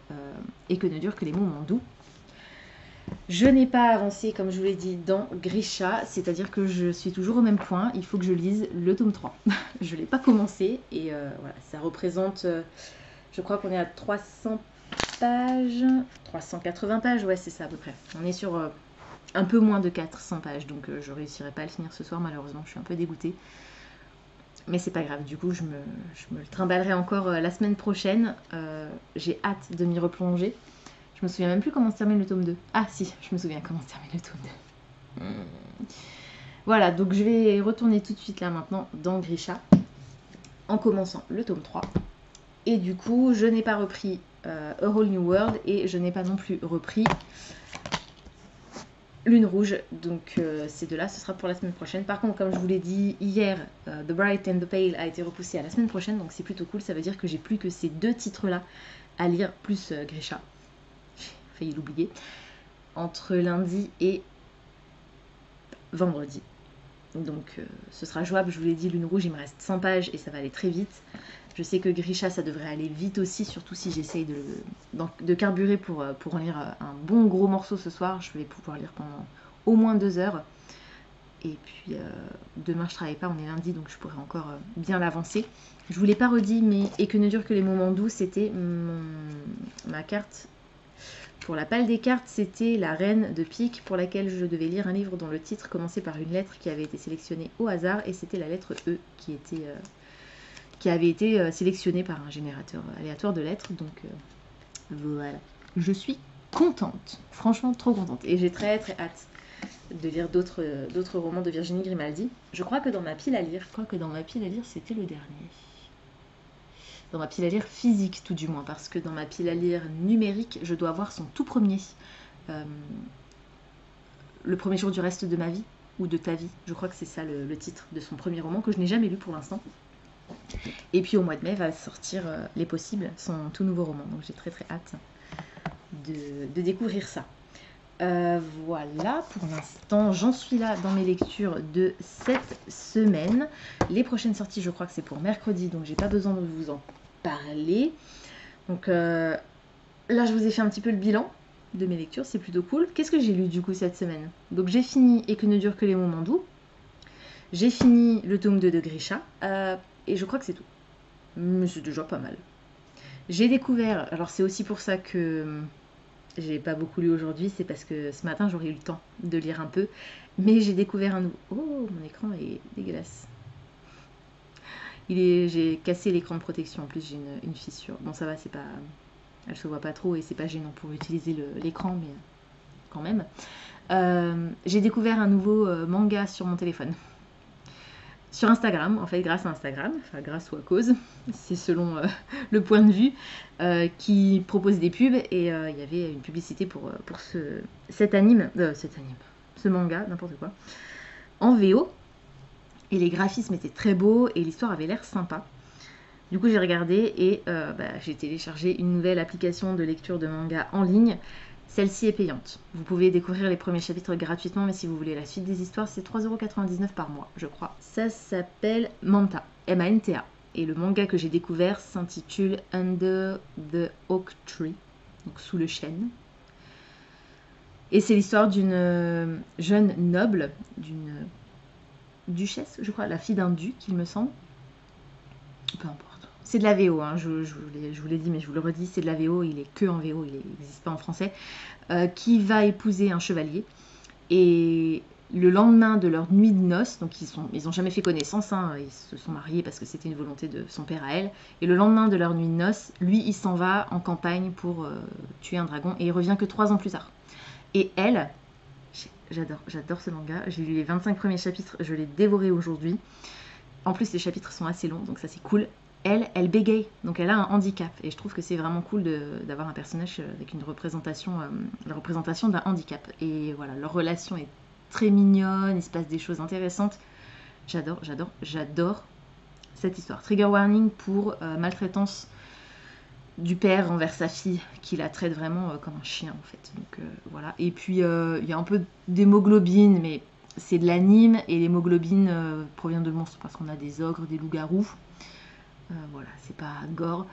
Et que ne dure que les moments doux. Je n'ai pas avancé, comme je vous l'ai dit, dans Grisha, c'est-à-dire que je suis toujours au même point. Il faut que je lise le tome 3. Je ne l'ai pas commencé et voilà, ça représente, je crois qu'on est à 300 pages, 380 pages, ouais c'est ça à peu près. On est sur un peu moins de 400 pages, donc je ne réussirai pas à le finir ce soir malheureusement, je suis un peu dégoûtée. Mais c'est pas grave, du coup je me le trimballerai encore la semaine prochaine. J'ai hâte de m'y replonger. Je me souviens même plus comment se termine le tome 2. Ah si, je me souviens comment se termine le tome 2. Voilà, donc je vais retourner tout de suite là maintenant dans Grisha, en commençant le tome 3. Et du coup, je n'ai pas repris A Whole New World et je n'ai pas non plus repris Lune Rouge. Donc ces deux-là, ce sera pour la semaine prochaine. Par contre, comme je vous l'ai dit hier, The Bright and the Pale a été repoussé à la semaine prochaine. Donc c'est plutôt cool, ça veut dire que j'ai plus que ces 2 titres-là à lire, plus Grisha. Failli l'oublier, entre lundi et vendredi. Donc ce sera jouable, je vous l'ai dit, Lune Rouge, il me reste 100 pages et ça va aller très vite. Je sais que Grisha, ça devrait aller vite aussi, surtout si j'essaye de carburer pour en lire un bon gros morceau ce soir. Je vais pouvoir lire pendant au moins 2 heures. Et puis demain je travaille pas, on est lundi, donc je pourrais encore bien l'avancer. Je vous l'ai pas redit, mais Et que ne dure que les moments doux, c'était ma carte. Pour la palle des cartes, c'était la reine de pique pour laquelle je devais lire un livre dont le titre commençait par une lettre qui avait été sélectionnée au hasard, et c'était la lettre E qui avait été sélectionnée par un générateur aléatoire de lettres. Donc voilà, je suis contente, franchement trop contente, et j'ai très très hâte de lire d'autres romans de Virginie Grimaldi. Je crois que dans ma pile à lire, c'était le dernier. Dans ma pile à lire physique tout du moins, parce que dans ma pile à lire numérique, je dois avoir son tout premier. Le premier jour du reste de ma vie, ou de ta vie, je crois que c'est ça le titre de son premier roman, que je n'ai jamais lu pour l'instant. Et puis au mois de mai va sortir Les Possibles, son tout nouveau roman, donc j'ai très très hâte de découvrir ça. Voilà, pour l'instant, j'en suis là dans mes lectures de cette semaine. Les prochaines sorties, je crois que c'est pour mercredi, donc j'ai pas besoin de vous en parler. Donc là, je vous ai fait un petit peu le bilan de mes lectures, c'est plutôt cool. Qu'est-ce que j'ai lu du coup cette semaine? Donc j'ai fini Et que ne durent que les moments doux. J'ai fini le tome 2 de Grisha, et je crois que c'est tout. Mais c'est déjà pas mal. J'ai découvert, alors c'est aussi pour ça que j'ai pas beaucoup lu aujourd'hui, c'est parce que ce matin j'aurais eu le temps de lire un peu, mais j'ai découvert un nouveau... Oh, mon écran est dégueulasse. J'ai cassé l'écran de protection, en plus j'ai une fissure. Bon ça va, c'est pas... Elle se voit pas trop et c'est pas gênant pour utiliser l'écran, mais quand même. J'ai découvert un nouveau manga sur mon téléphone. Sur Instagram, en fait, grâce à Instagram, enfin grâce ou à cause, c'est selon le point de vue, qui propose des pubs, et il y avait une publicité pour ce manga, n'importe quoi, en VO, et les graphismes étaient très beaux, et l'histoire avait l'air sympa. Du coup, j'ai regardé, et j'ai téléchargé une nouvelle application de lecture de manga en ligne. Celle-ci est payante. Vous pouvez découvrir les premiers chapitres gratuitement, mais si vous voulez la suite des histoires, c'est 3,99 € par mois, je crois. Ça s'appelle Manta, M-A-N-T-A. Et le manga que j'ai découvert s'intitule Under the Oak Tree, donc sous le chêne. Et c'est l'histoire d'une jeune noble, d'une duchesse, je crois, la fille d'un duc, il me semble. Peu importe. C'est de la VO, hein, je vous l'ai dit, mais je vous le redis, c'est de la VO, il est que en VO, il n'existe pas en français, qui va épouser un chevalier. Et le lendemain de leur nuit de noces, donc ils n'ont jamais fait connaissance, hein, ils se sont mariés parce que c'était une volonté de son père à elle, et le lendemain de leur nuit de noces, lui, il s'en va en campagne pour tuer un dragon, et il revient que 3 ans plus tard. Et elle, j'adore ce manga, j'ai lu les 25 premiers chapitres, je l'ai dévoré aujourd'hui. En plus, les chapitres sont assez longs, donc ça c'est cool. Elle bégaye, donc elle a un handicap. Et je trouve que c'est vraiment cool d'avoir un personnage avec une représentation, la représentation d'un handicap. Et voilà, leur relation est très mignonne, il se passe des choses intéressantes. J'adore cette histoire. Trigger warning pour maltraitance du père envers sa fille, qui la traite vraiment comme un chien en fait. Donc voilà. Et puis il y a un peu d'hémoglobine, mais c'est de l'anime, et l'hémoglobine provient de monstres parce qu'on a des ogres, des loups-garous. Voilà, c'est pas gore.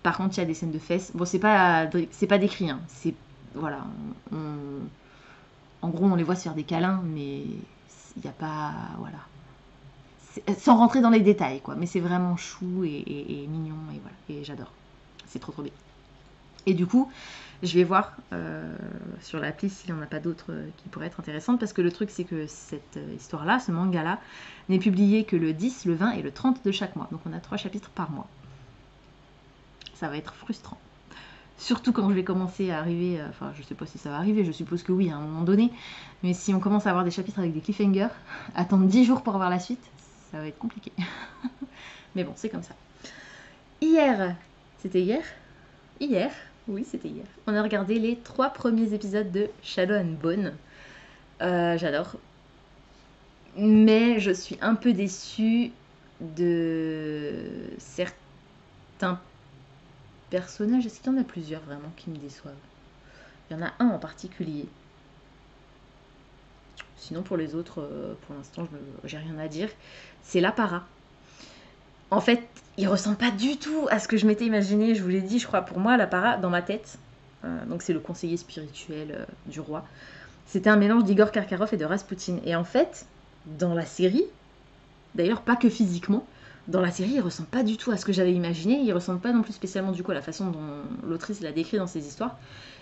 Par contre, il y a des scènes de fesses. Bon, c'est pas décrit, hein. C'est voilà, en gros, on les voit se faire des câlins, mais il n'y a pas, voilà, sans rentrer dans les détails, quoi. Mais c'est vraiment chou et mignon, et voilà, et j'adore. C'est trop bien. Et du coup, je vais voir sur l'appli s'il n'y en a pas d'autres qui pourraient être intéressantes, parce que le truc c'est que cette histoire-là, ce manga-là, n'est publié que le 10, le 20 et le 30 de chaque mois. Donc on a 3 chapitres par mois. Ça va être frustrant. Surtout quand je vais commencer à arriver, enfin je sais pas si ça va arriver, je suppose que oui à un moment donné, mais si on commence à avoir des chapitres avec des cliffhangers, attendre 10 jours pour avoir la suite, ça va être compliqué. Mais bon, c'est comme ça. Hier, c'était hier ? Hier, oui, c'était hier. On a regardé les 3 premiers épisodes de Shadow and Bone. J'adore. Mais je suis un peu déçue de certains personnages. Est-ce qu'il y en a plusieurs vraiment qui me déçoivent? Il y en a un en particulier. Sinon, pour les autres, pour l'instant, j'ai rien à dire. C'est l'apparat. En fait, il ressemble pas du tout à ce que je m'étais imaginé. Je vous l'ai dit, je crois, pour moi, l'apparat, dans ma tête, donc c'est le conseiller spirituel du roi, c'était un mélange d'Igor Karkaroff et de Rasputin. Et en fait, dans la série, d'ailleurs pas que physiquement, dans la série, il ressemble pas du tout à ce que j'avais imaginé. Il ressemble pas non plus spécialement du coup à la façon dont l'autrice l'a décrit dans ses histoires.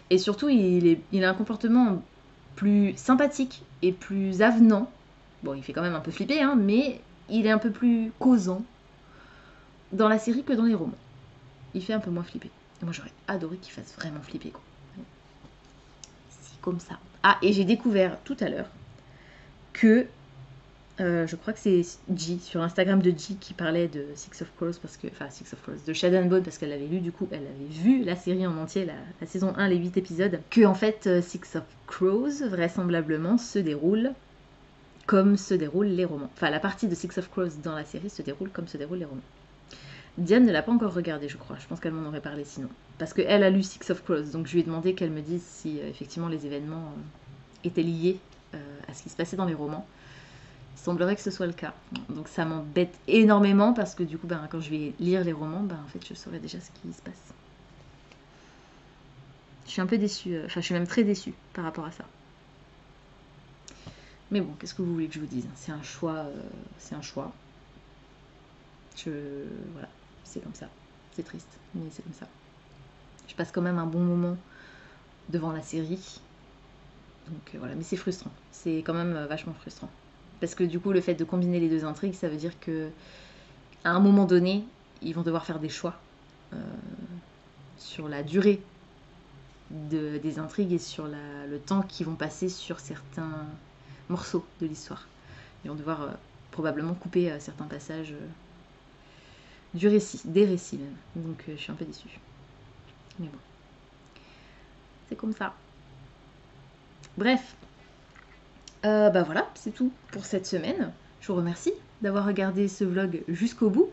Et surtout, il a un comportement plus sympathique et plus avenant. Bon, il fait quand même un peu flipper, hein, mais il est un peu plus causant dans la série que dans les romans. Il fait un peu moins flipper. Et moi, j'aurais adoré qu'il fasse vraiment flipper, quoi. C'est comme ça. Ah, et j'ai découvert tout à l'heure que je crois que c'est G, sur l'Instagram de G, qui parlait de Six of Crows, de Shadow and Bone, parce qu'elle avait lu, du coup, elle avait vu la série en entier, la saison 1, les 8 épisodes, que en fait, Six of Crows, vraisemblablement, se déroule comme se déroulent les romans. Enfin, la partie de Six of Crows dans la série se déroule comme se déroulent les romans. Diane ne l'a pas encore regardé, je crois. Je pense qu'elle m'en aurait parlé sinon. Parce qu'elle a lu Six of Crows, donc je lui ai demandé qu'elle me dise si effectivement les événements étaient liés à ce qui se passait dans les romans. Il semblerait que ce soit le cas. Donc ça m'embête énormément parce que du coup, quand je vais lire les romans, en fait, je saurai déjà ce qui se passe. Je suis un peu déçue, je suis même très déçue par rapport à ça. Mais bon, qu'est-ce que vous voulez que je vous dise? C'est un choix, Voilà, c'est comme ça. C'est triste, mais c'est comme ça. Je passe quand même un bon moment devant la série. Donc voilà, mais c'est frustrant. C'est quand même vachement frustrant. Parce que du coup, le fait de combiner les deux intrigues, ça veut dire que à un moment donné, ils vont devoir faire des choix sur la durée des intrigues et sur le temps qu'ils vont passer sur certains morceaux de l'histoire. Ils vont devoir probablement couper certains passages du récit, des récits même. Donc je suis un peu déçue. Mais bon, c'est comme ça. Bref, voilà, c'est tout pour cette semaine. Je vous remercie d'avoir regardé ce vlog jusqu'au bout.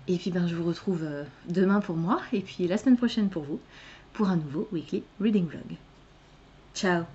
Et puis je vous retrouve demain pour moi et puis la semaine prochaine pour vous pour un nouveau Weekly Reading Vlog. Ciao!